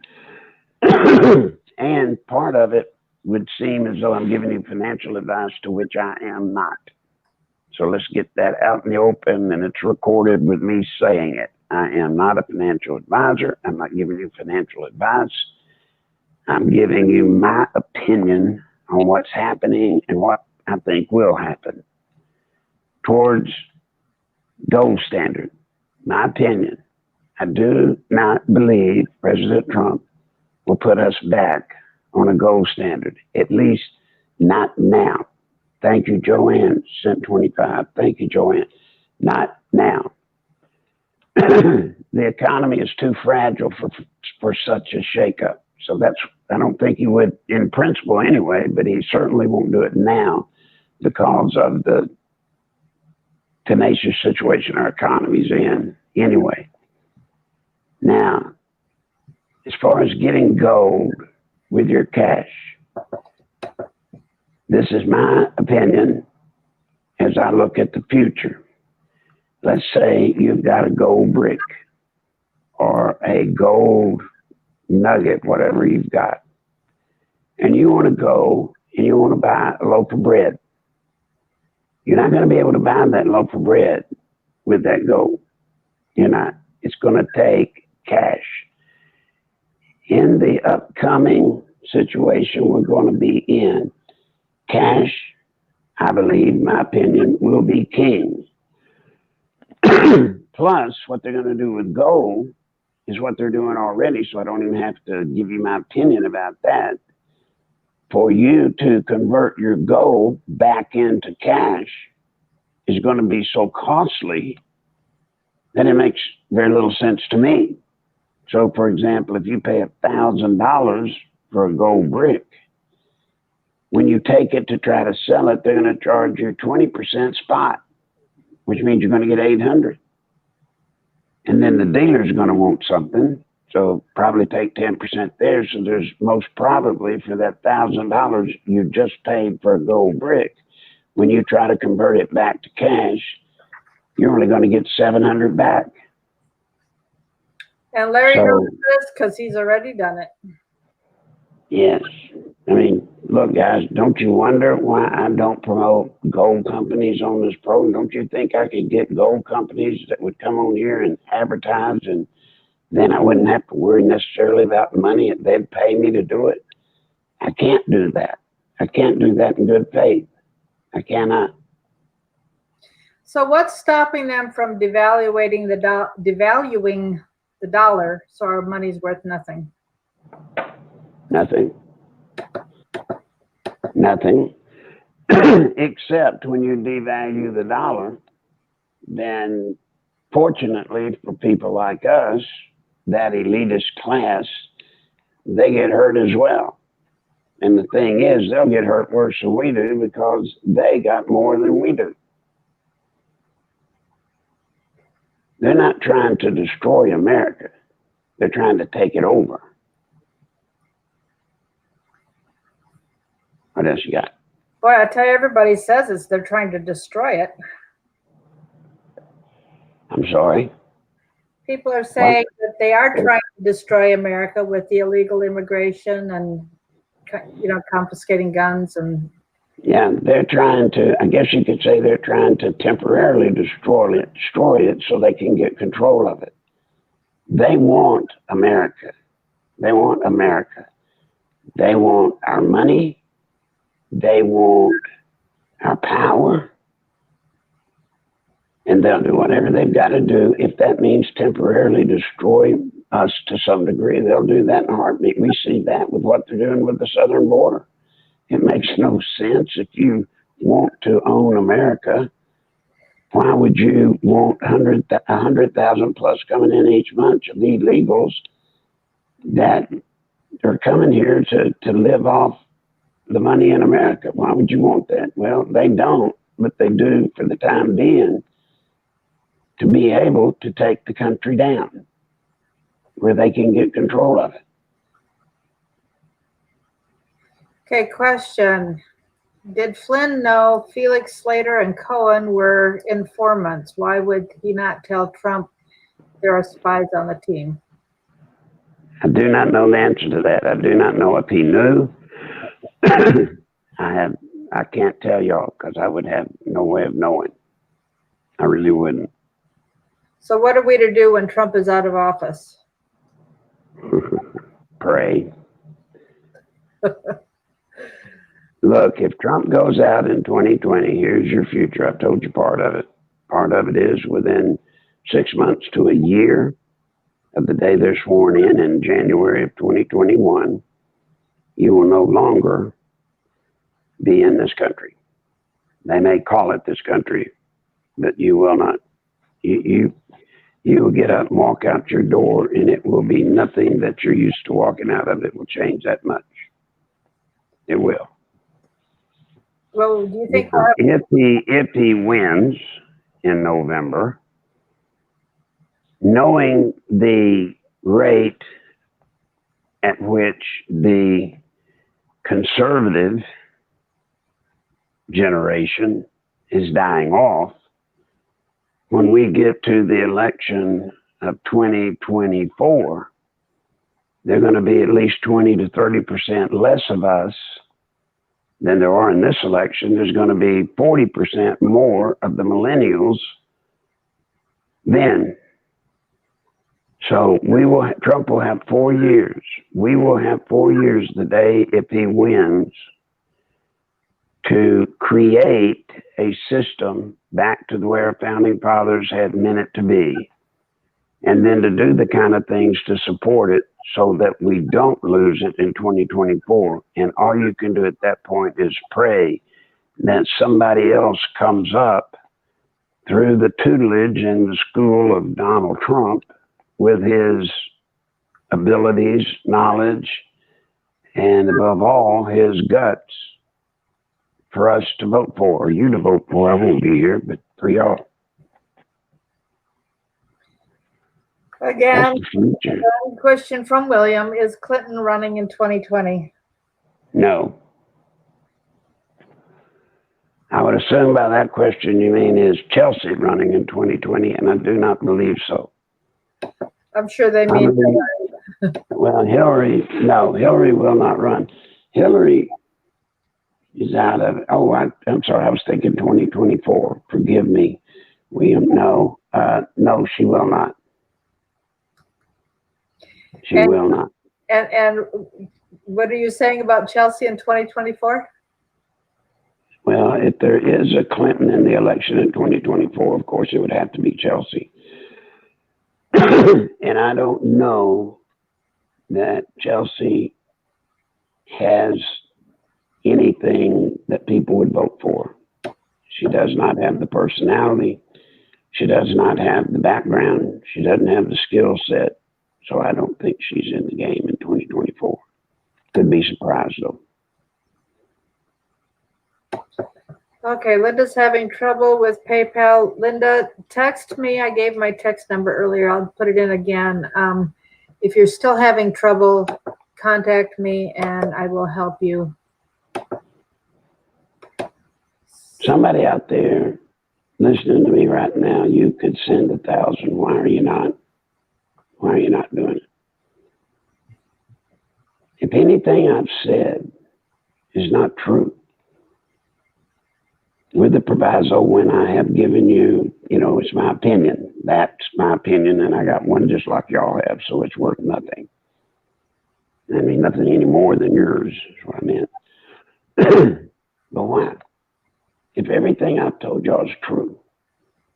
And part of it would seem as though I'm giving you financial advice, to which I am not. So let's get that out in the open, and it's recorded with me saying it. I am not a financial advisor. I'm not giving you financial advice. I'm giving you my opinion on what's happening and what I think will happen towards gold standard. My opinion. I do not believe President Trump will put us back on a gold standard, at least not now. Thank you, Joanne, sent 25. Thank you, Joanne. Not now. The economy is too fragile for such a shakeup. So I don't think he would in principle anyway, but he certainly won't do it now because of the tenacious situation our economy's in anyway. Now, as far as getting gold with your cash, this is my opinion as I look at the future. Let's say you've got a gold brick or a gold nugget, whatever you've got, and you want to go and you want to buy a loaf of bread. You're not going to be able to buy that loaf of bread with that gold. You're not. It's going to take cash. In the upcoming situation we're going to be in, cash, I believe, my opinion, will be king. Plus, what they're going to do with gold is what they're doing already, so I don't even have to give you my opinion about that. For you to convert your gold back into cash is going to be so costly that it makes very little sense to me. So, for example, if you pay $1,000 for a gold brick, when you take it to try to sell it, they're going to charge you 20% spot, which means you're going to get $800. And then the dealer's going to want something, so probably take 10% there. So there's most probably for that $1,000 you just paid for a gold brick, when you try to convert it back to cash, you're only going to get $700 back. And Larry knows this because he's already done it. Yes. I mean, look, guys, don't you wonder why I don't promote gold companies on this program? Don't you think I could get gold companies that would come on here and advertise, and then I wouldn't have to worry necessarily about money? They'd pay me to do it. I can't do that. I can't do that in good faith. I cannot. So what's stopping them from devaluing the dollar so our money's worth nothing? Nothing. Nothing. Except when you devalue the dollar, then fortunately for people like us, that elitist class, they get hurt as well. And the thing is, they'll get hurt worse than we do because they got more than we do. They're not trying to destroy America. They're trying to take it over. What else you got? Boy, I tell you, everybody says they're trying to destroy it. I'm sorry. People are saying that they are trying to destroy America with the illegal immigration and, confiscating guns and. Yeah, they're trying to, I guess you could say they're trying to temporarily destroy it so they can get control of it. They want America. They want America. They want our money. They want our power. And they'll do whatever they've got to do. If that means temporarily destroy us to some degree, they'll do that in a heartbeat. We see that with what they're doing with the southern border. It makes no sense. If you want to own America, why would you want 100,000 plus coming in each month of illegals that are coming here to live off the money in America? Why would you want that? Well, they don't, but they do for the time being to be able to take the country down where they can get control of it. Okay, question. Did Flynn know Felix Slater and Cohen were informants? Why would he not tell Trump there are spies on the team? I do not know the answer to that. I do not know if he knew. I can't tell y'all because I would have no way of knowing. I really wouldn't. So what are we to do when Trump is out of office? Pray. Look, if Trump goes out in 2020, here's your future. I've told you part of it. Part of it is within 6 months to a year of the day they're sworn in January of 2021, you will no longer be in this country. They may call it this country, but you will not. You will get up and walk out your door, and it will be nothing that you're used to walking out of. It will change that much. It will. Well, do you think if he wins in November, knowing the rate at which the conservative generation is dying off, when we get to the election of 2024, there are going to be at least 20 to 30% less of us than there are in this election. There's going to be 40% more of the millennials then. So Trump will have 4 years. We will have 4 years the day, if he wins, to create a system back to where our founding fathers had meant it to be. And then to do the kind of things to support it so that we don't lose it in 2024. And all you can do at that point is pray that somebody else comes up through the tutelage and the school of Donald Trump with his abilities, knowledge, and above all, his guts for us to vote for, or you to vote for. I won't be here, but for y'all. Again, question from William, is Clinton running in 2020? No. I would assume by that question you mean, is Chelsea running in 2020? And I do not believe so. I'm sure they mean well, Hillary will not run. Hillary is out of, I'm sorry, I was thinking 2024. Forgive me, William. No, she will not. She will not. And What are you saying about Chelsea in 2024? Well, if there is a Clinton in the election in 2024, of course, it would have to be Chelsea. And I don't know that Chelsea has anything that people would vote for. She does not have the personality. She does not have the background. She doesn't have the skill set. So I don't think she's in the game in 2024. Could be surprised though. Okay, Linda's having trouble with PayPal. Linda, text me. I gave my text number earlier. I'll put it in again. If you're still having trouble, contact me and I will help you. Somebody out there listening to me right now, you could send 1,000. Why are you not? Why are you not doing it? If anything I've said is not true, with the proviso when I have given you, it's my opinion. That's my opinion, and I got one just like y'all have, so it's worth nothing. I mean, nothing any more than yours is what I meant. But why? If everything I've told y'all is true,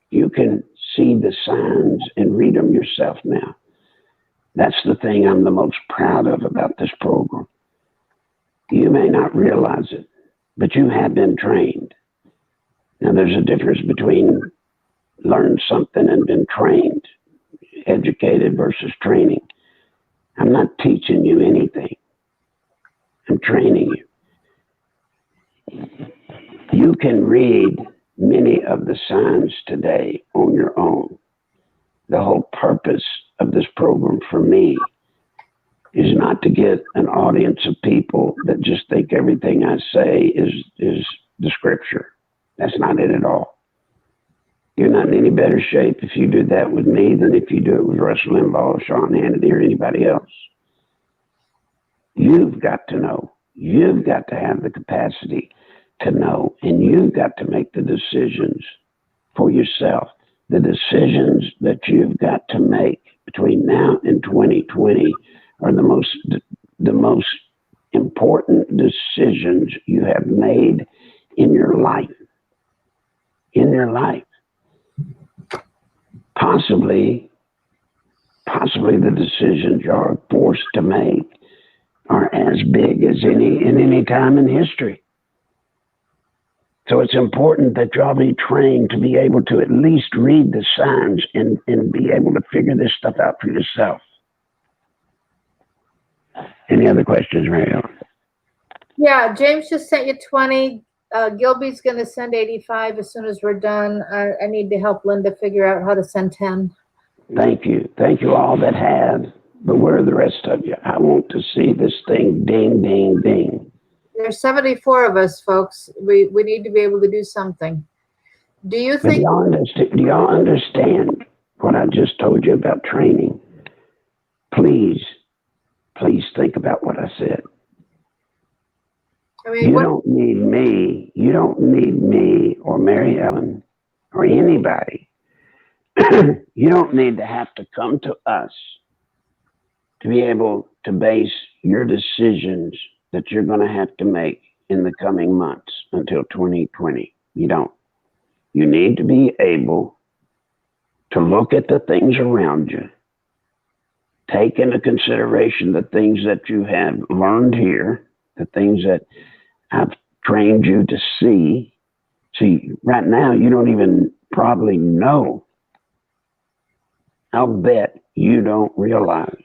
you can see the signs and read them yourself now. That's the thing I'm the most proud of about this program. You may not realize it, but you have been trained. Now, there's a difference between learn something and been trained, educated versus training. I'm not teaching you anything. I'm training you. You can read many of the signs today on your own. The whole purpose of this program for me is not to get an audience of people that just think everything I say is the scripture. That's not it at all. You're not in any better shape if you do that with me than if you do it with Rush Limbaugh, Sean Hannity, or anybody else. You've got to know. You've got to have the capacity to know, and you've got to make the decisions for yourself. The decisions that you've got to make between now and 2020 are the most important decisions you have made in your life. In your life. Possibly the decisions you're forced to make are as big as any time in history. So it's important that y'all be trained to be able to at least read the signs and be able to figure this stuff out for yourself. Any other questions, Mary? Yeah, James just sent you 20. Gilby's going to send 85 as soon as we're done. I need to help Linda figure out how to send 10. Thank you. Thank you all that have. But where are the rest of you? I want to see this thing ding, ding, ding. There's 74 of us, folks. We need to be able to do something. Do you think? Do y'all understand what I just told you about training? Please think about what I said. I mean, you don't need me. You don't need me or Mary Ellen or anybody. You don't need to have to come to us to be able to base your decisions that you're going to have to make in the coming months until 2020. You don't. You need to be able to look at the things around you, take into consideration the things that you have learned here, the things that I've trained you to see. See, right now, you don't even probably know. I'll bet you don't realize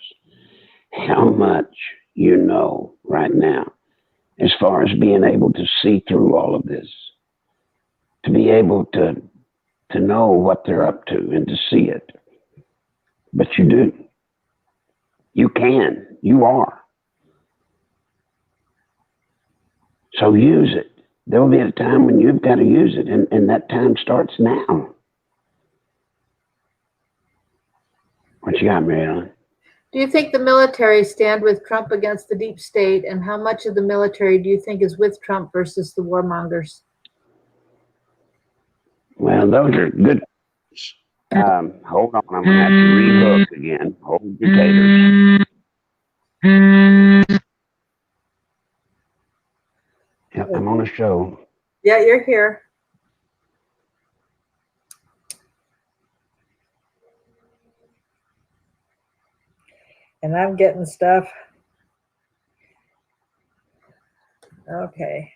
how much you know right now as far as being able to see through all of this, to be able to know what they're up to and to see it. But you do. You can. You are. So use it. There will be a time when you've got to use it, and that time starts now. What you got, Mary Ellen? Do you think the military stand with Trump against the deep state, and how much of the military do you think is with Trump versus the warmongers? Well, those are good. Hold on, I'm going to have to rehook again. Hold your taters. the show. Yeah, you're here. And I'm getting stuff. Okay.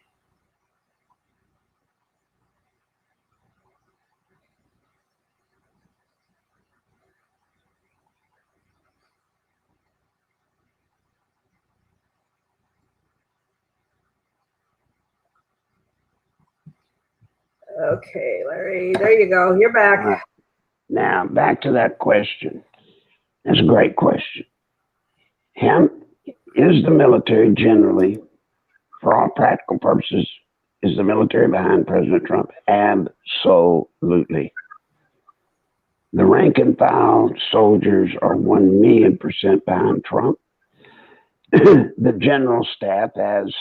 Okay, Larry, there you go. You're back. All right. Now, back to that question. That's a great question. Is the military generally, for all practical purposes, is the military behind President Trump? Absolutely. The rank and file soldiers are 1,000,000% behind Trump. The general staff, as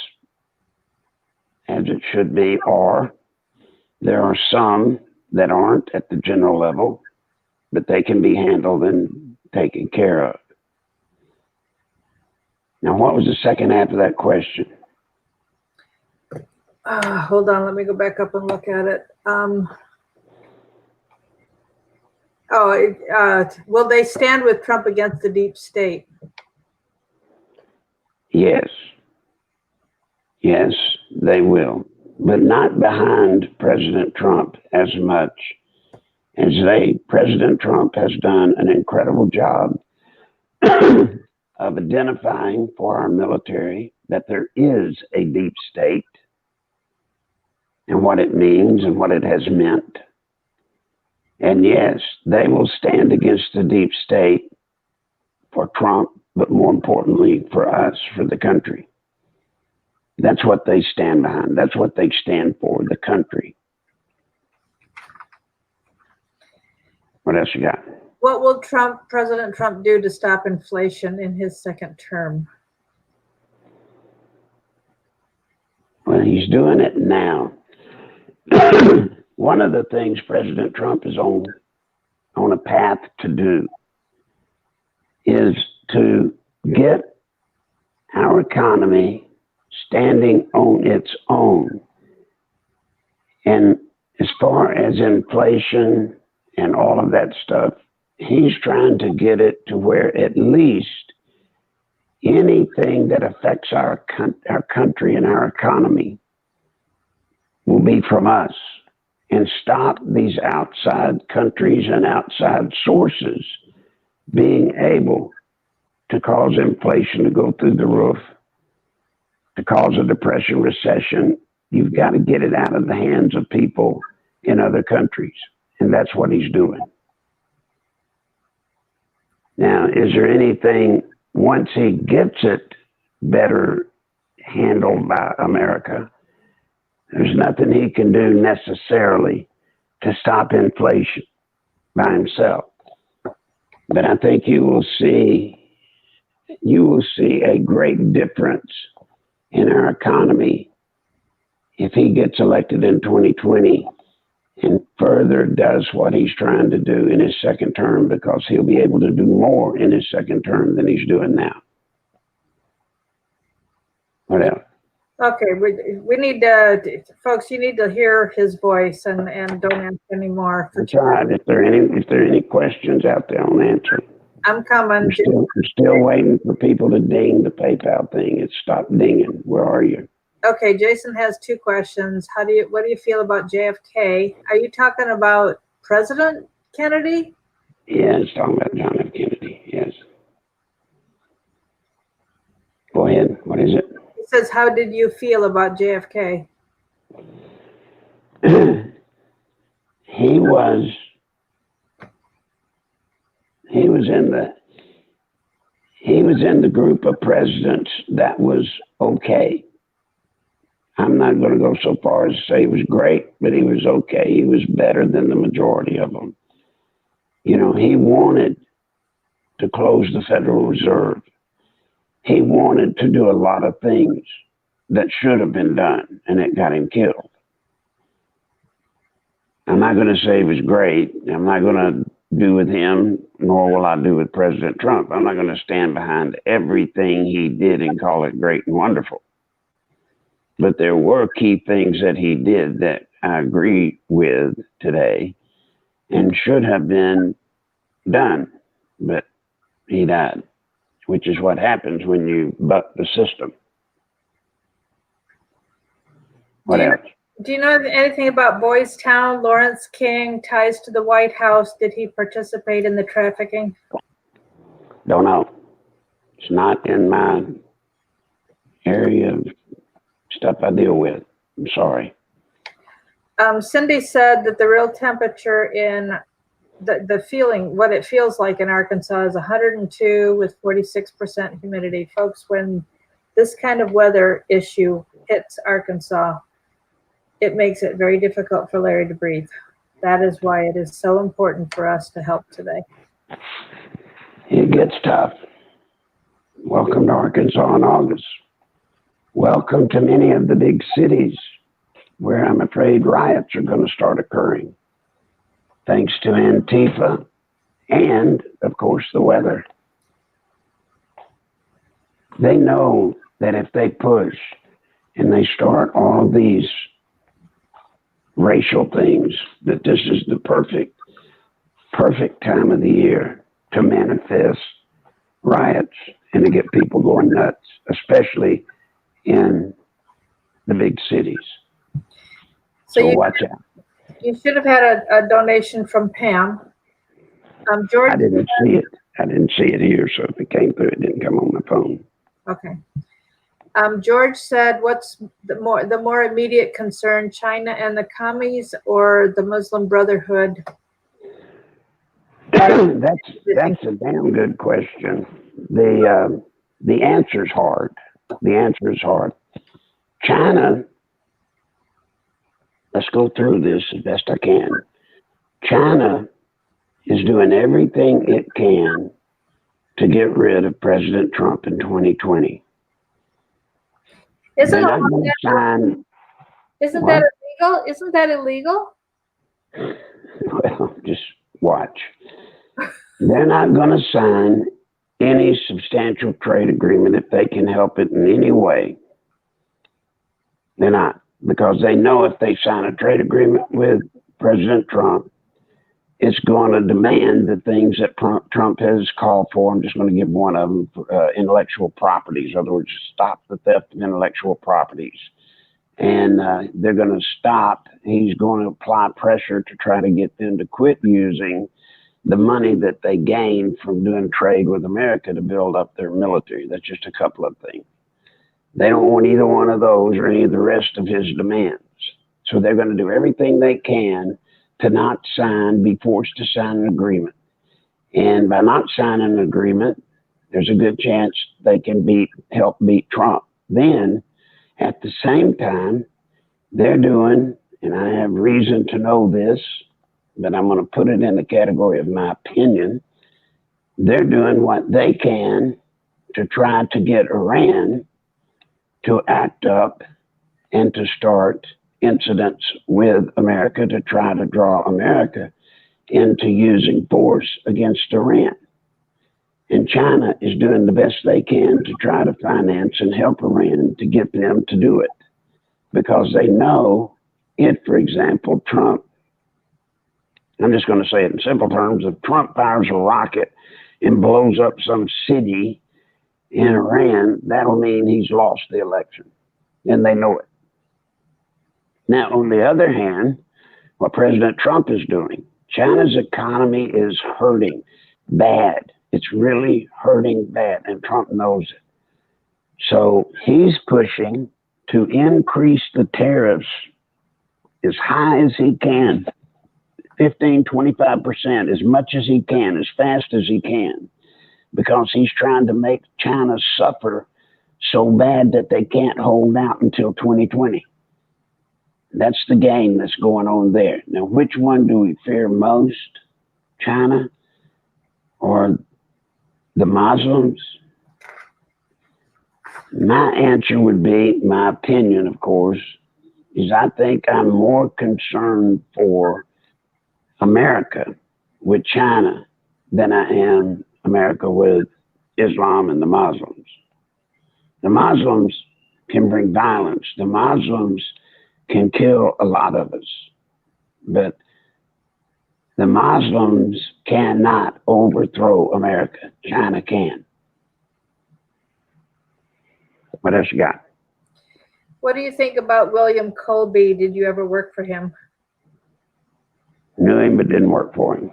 it should be, are. There are some that aren't at the general level, but they can be handled and taken care of. Now, what was the second half of that question? Hold on, let me go back up and look at it. Will they stand with Trump against the deep state? Yes. Yes, they will, but not behind President Trump as much as President Trump has done an incredible job of identifying for our military that there is a deep state and what it means and what it has meant. And yes, they will stand against the deep state for Trump, but more importantly for us, for the country. That's what they stand behind. That's what they stand for, the country. What else you got? What will President Trump do to stop inflation in his second term? Well, he's doing it now. One of the things President Trump is on a path to do is to get our economy standing on its own. And as far as inflation and all of that stuff, he's trying to get it to where at least anything that affects our country and our economy will be from us, and stop these outside countries and outside sources being able to cause inflation to go through the roof, to cause a depression, recession. You've got to get it out of the hands of people in other countries. And that's what he's doing. Now, is there anything, once he gets it better handled by America, there's nothing he can do necessarily to stop inflation by himself. But I think you will see a great difference in our economy if he gets elected in 2020 and further does what he's trying to do in his second term, because he'll be able to do more in his second term than he's doing now. What else? Okay, we need to, folks, you need to hear his voice and don't ask anymore. That's all right. If there are any questions out there, I'll answer. I'm coming. We're still waiting for people to ding the PayPal thing. It stopped dinging. Where are you? Okay, Jason has two questions. What do you feel about JFK? Are you talking about President Kennedy? Yeah, it's talking about John F. Kennedy. Yes. Go ahead. What is it? It says, how did you feel about JFK? He was in the group of presidents that was okay. I'm not going to go so far as to say he was great, but he was okay. He was better than the majority of them. You know, he wanted to close the Federal Reserve. He wanted to do a lot of things that should have been done, and it got him killed. I'm not going to say he was great. I'm not going to do with him, nor will I do with President Trump. I'm not going to stand behind everything he did and call it great and wonderful. But there were key things that he did that I agree with today and should have been done. But he died, which is what happens when you buck the system. What else? Do you know anything about Boys Town, Lawrence King, ties to the White House? Did he participate in the trafficking? Don't know. It's not in my area of stuff I deal with. I'm sorry. Cindy said that the real temperature in the feeling, what it feels like in Arkansas is 102 with 46% humidity. Folks, when this kind of weather issue hits Arkansas, it makes it very difficult for Larry to breathe. That is why it is so important for us to help today. It gets tough. Welcome to Arkansas in August. Welcome to many of the big cities where I'm afraid riots are going to start occurring, thanks to Antifa and, of course, the weather. They know that if they push and they start all these racial things, that this is the perfect time of the year to manifest riots and to get people going nuts, especially in the big cities. So watch out. You should have had a donation from Pam. George, I didn't see it. I didn't see it here, so if it came through, it didn't come on my phone. Okay. George said, "What's the more immediate concern, China and the commies, or the Muslim Brotherhood?" That's a damn good question. The answer's hard. The answer is hard. China. Let's go through this as best I can. China is doing everything it can to get rid of President Trump in 2020. Isn't that illegal? Isn't that illegal? Well, just watch. They're not going to sign any substantial trade agreement if they can help it in any way. They're not. Because they know if they sign a trade agreement with President Trump, it's going to demand the things that Trump has called for. I'm just going to give one of them, intellectual properties. In other words, stop the theft of intellectual properties. And they're going to stop. He's going to apply pressure to try to get them to quit using the money that they gain from doing trade with America to build up their military. That's just a couple of things. They don't want either one of those or any of the rest of his demands. So they're going to do everything they can to not be forced to sign an agreement. And by not signing an agreement, there's a good chance they can help beat Trump. Then, at the same time, they're doing, and I have reason to know this, but I'm going to put it in the category of my opinion, they're doing what they can to try to get Iran to act up and to start incidents with America to try to draw America into using force against Iran. And China is doing the best they can to try to finance and help Iran to get them to do it. Because they know if, for example, Trump, I'm just going to say it in simple terms, if Trump fires a rocket and blows up some city in Iran, that'll mean he's lost the election. And they know it. Now, on the other hand, what President Trump is doing, China's economy is hurting bad. It's really hurting bad, and Trump knows it. So he's pushing to increase the tariffs as high as he can, 15, 25%, as much as he can, as fast as he can, because he's trying to make China suffer so bad that they can't hold out until 2020. That's the game that's going on there. Now, which one do we fear most? China or the Muslims? My answer would be, my opinion, of course, is I think I'm more concerned for America with China than I am America with Islam and the Muslims. The Muslims can bring violence. The Muslims can kill a lot of us, but the Muslims cannot overthrow America. China can. What else you got? What do you think about William Colby? Did you ever work for him? Knew him, but didn't work for him.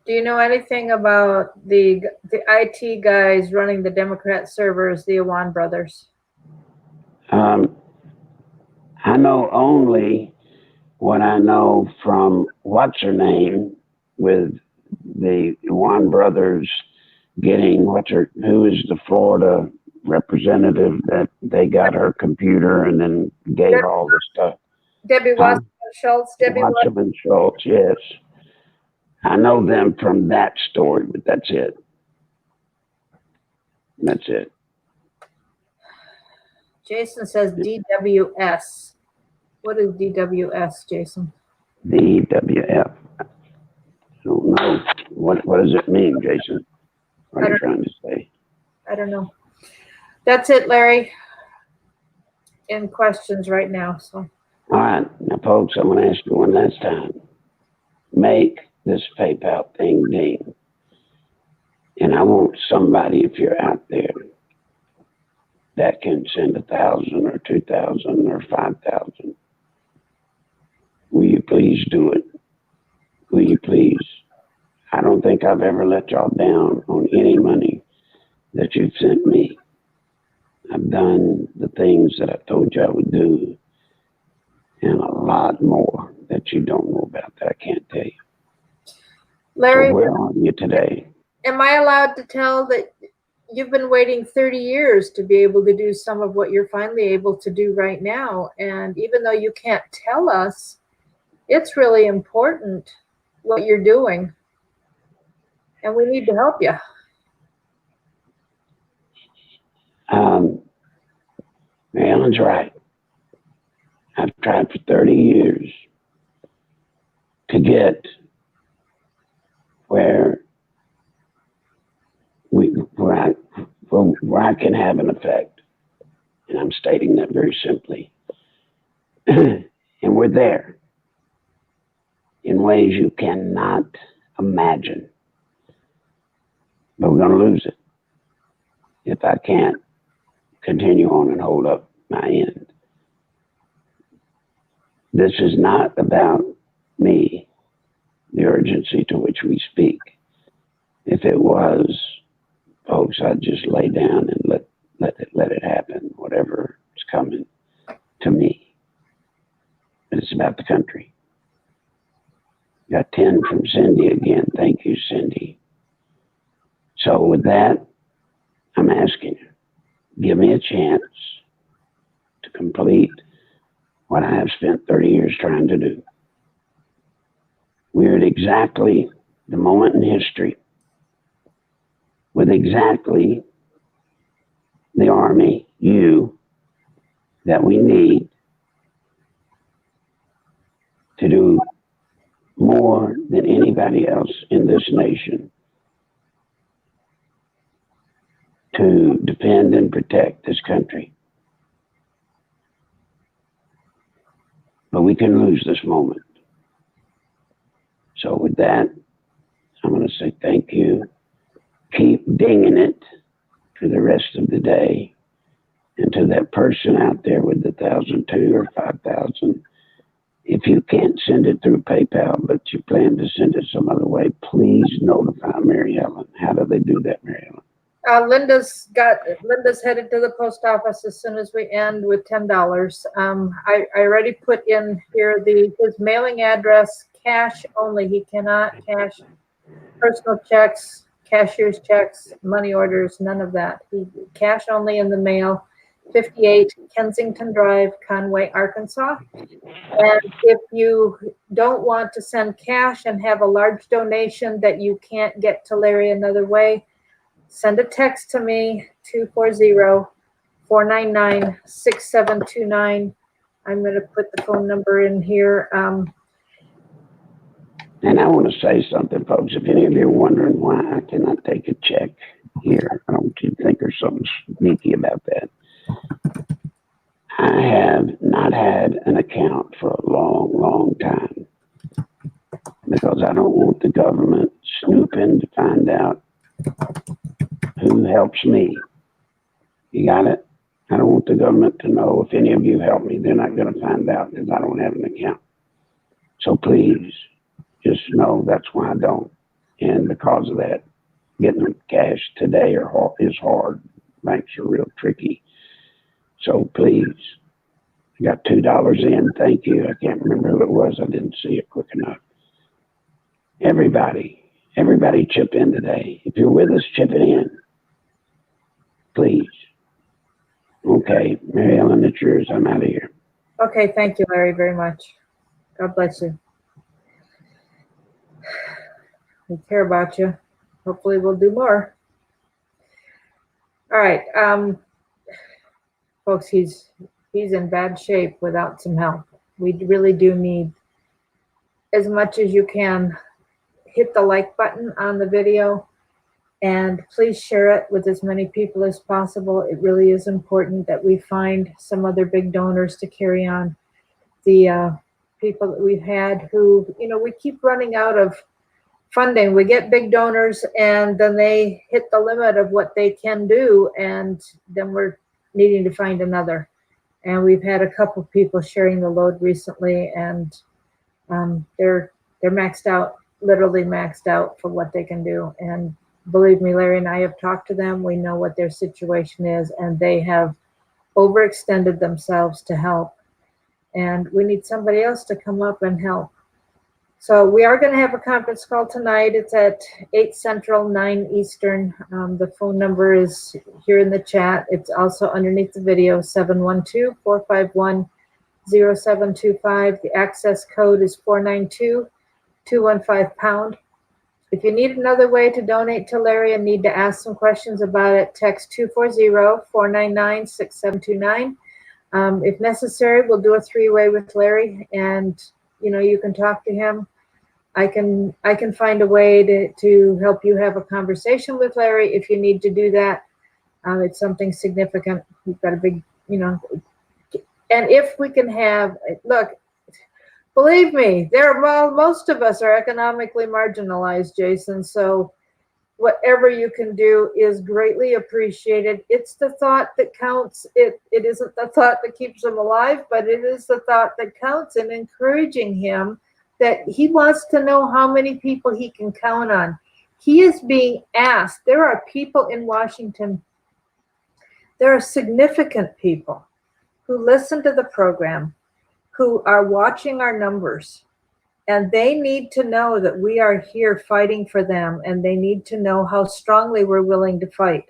Do you know anything about the IT guys running the Democrat servers, the Awan brothers? I know only what I know from what's her name with the Juan brothers getting who is the Florida representative that they got her computer and then gave her all the stuff. Debbie Wasserman Schultz. Debbie Wasserman Schultz, yes. I know them from that story, but that's it. That's it. Jason says DWS. What is DWS, Jason? DWF. I don't know. What does it mean, Jason? What are you trying to say? I don't know. That's it, Larry. In questions right now. So. All right. Now, folks, I'm going to ask you one last time. Make this PayPal thing ding. And I want somebody, if you're out there, that can send 1,000 or 2,000 or 5,000. Will you please do it? Will you please? I don't think I've ever let y'all down on any money that you've sent me. I've done the things that I told you I would do and a lot more that you don't know about that I can't tell you. Larry, so where are you today? Am I allowed to tell that you've been waiting 30 years to be able to do some of what you're finally able to do right now? And even though you can't tell us, it's really important what you're doing. And we need to help you. Mary Ellen's right. I've tried for 30 years to get where I can have an effect. And I'm stating that very simply. And we're there in ways you cannot imagine. But we're going to lose it if I can't continue on and hold up my end. This is not about me, the urgency to which we speak. If it was, folks, I'd just lay down and let it happen, whatever is coming to me. But it's about the country. Got 10 from Cindy again. Thank you, Cindy. So with that, I'm asking you, give me a chance to complete what I have spent 30 years trying to do. We're at exactly the moment in history with exactly the army, that we need to do more than anybody else in this nation to defend and protect this country. But we can lose this moment. So with that, I'm going to say thank you. Keep dinging it for the rest of the day. And to that person out there with the 1,002 or 5,000, if you can't send it through PayPal, but you plan to send it some other way, please notify Mary Ellen. How do they do that, Mary Ellen? Linda's headed to the post office as soon as we end with $10. I already put in here his mailing address, cash only. He cannot cash personal checks, cashier's checks, money orders, none of that. Cash only in the mail, 58 Kensington Drive, Conway, Arkansas. And if you don't want to send cash and have a large donation that you can't get to Larry another way, send a text to me, 240-499-6729. I'm going to put the phone number in here. And I want to say something, folks. If any of you are wondering why I cannot take a check here, I don't want you to think there's something sneaky about that. I have not had an account for a long, long time because I don't want the government snooping to find out who helps me. You got it? I don't want the government to know if any of you help me. They're not going to find out because I don't have an account. So please, just know that's why I don't. And because of that, getting cash today is hard. Banks are real tricky. So please, I got $2 in. Thank you. I can't remember who it was. I didn't see it quick enough. Everybody chip in today. If you're with us, chip it in. Please. Okay, Mary Ellen, it's yours. I'm out of here. Okay, thank you, Larry, very much. God bless you. We care about you. Hopefully we'll do more. All right, folks, he's in bad shape without some help. We really do need, as much as you can, hit the like button on the video and please share it with as many people as possible. It really is important that we find some other big donors to carry on the people that we've had who, we keep running out of funding. We get big donors and then they hit the limit of what they can do, and then we're needing to find another. And we've had a couple people sharing the load recently, and they're maxed out, literally maxed out for what they can do. And believe me, Larry and I have talked to them. We know what their situation is, and they have overextended themselves to help. And we need somebody else to come up and help. So we are going to have a conference call tonight. It's at 8 Central, 9 Eastern. The phone number is here in the chat. It's also underneath the video, 712-451-0725. The access code is 492-215#. If you need another way to donate to Larry and need to ask some questions about it, text 240-499-6729. If necessary, we'll do a 3-way with Larry, and you can talk to him. I can find a way to help you have a conversation with Larry if you need to do that. It's something significant. We've got a big, and if we can have, look, believe me, most of us are economically marginalized, Jason. So whatever you can do is greatly appreciated. It's the thought that counts. It isn't the thought that keeps him alive, but it is the thought that counts, and encouraging him that he wants to know how many people he can count on. He is being asked. There are people in Washington, there are significant people who listen to the program, who are watching our numbers, and they need to know that we are here fighting for them, and they need to know how strongly we're willing to fight.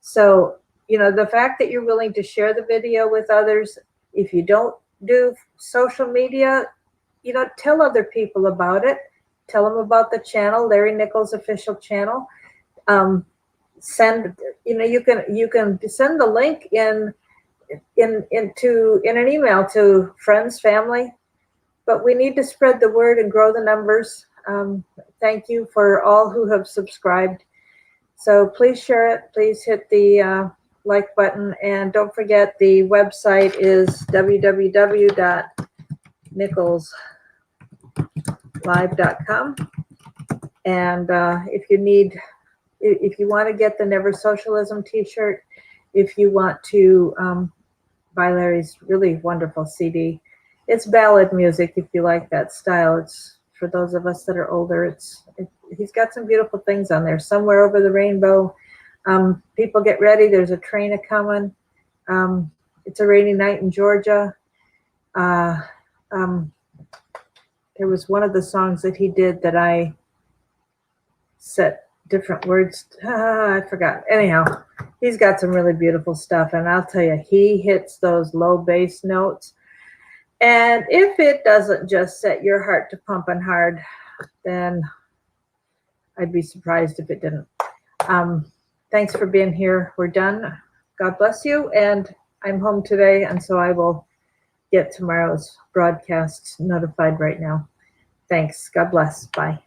So, the fact that you're willing to share the video with others, if you don't do social media, tell other people about it. Tell them about the channel, Larry Nichols official channel. You can send the link in an email to friends, family. But we need to spread the word and grow the numbers. Thank you for all who have subscribed. So please share it. Please hit the like button. And don't forget, the website is www.nicholslive.com. And if you want to get the Never Socialism t-shirt, if you want to buy Larry's really wonderful CD, it's ballad music if you like that style. It's for those of us that are older. He's got some beautiful things on there. Somewhere Over the Rainbow. People get ready. There's a train a-coming. It's a rainy night in Georgia. There was one of the songs that he did that I set different words. I forgot. Anyhow, he's got some really beautiful stuff. And I'll tell you, he hits those low bass notes. And if it doesn't just set your heart to pumping hard, then I'd be surprised if it didn't. Thanks for being here. We're done. God bless you. And I'm home today, and so I will get tomorrow's broadcast notified right now. Thanks. God bless. Bye.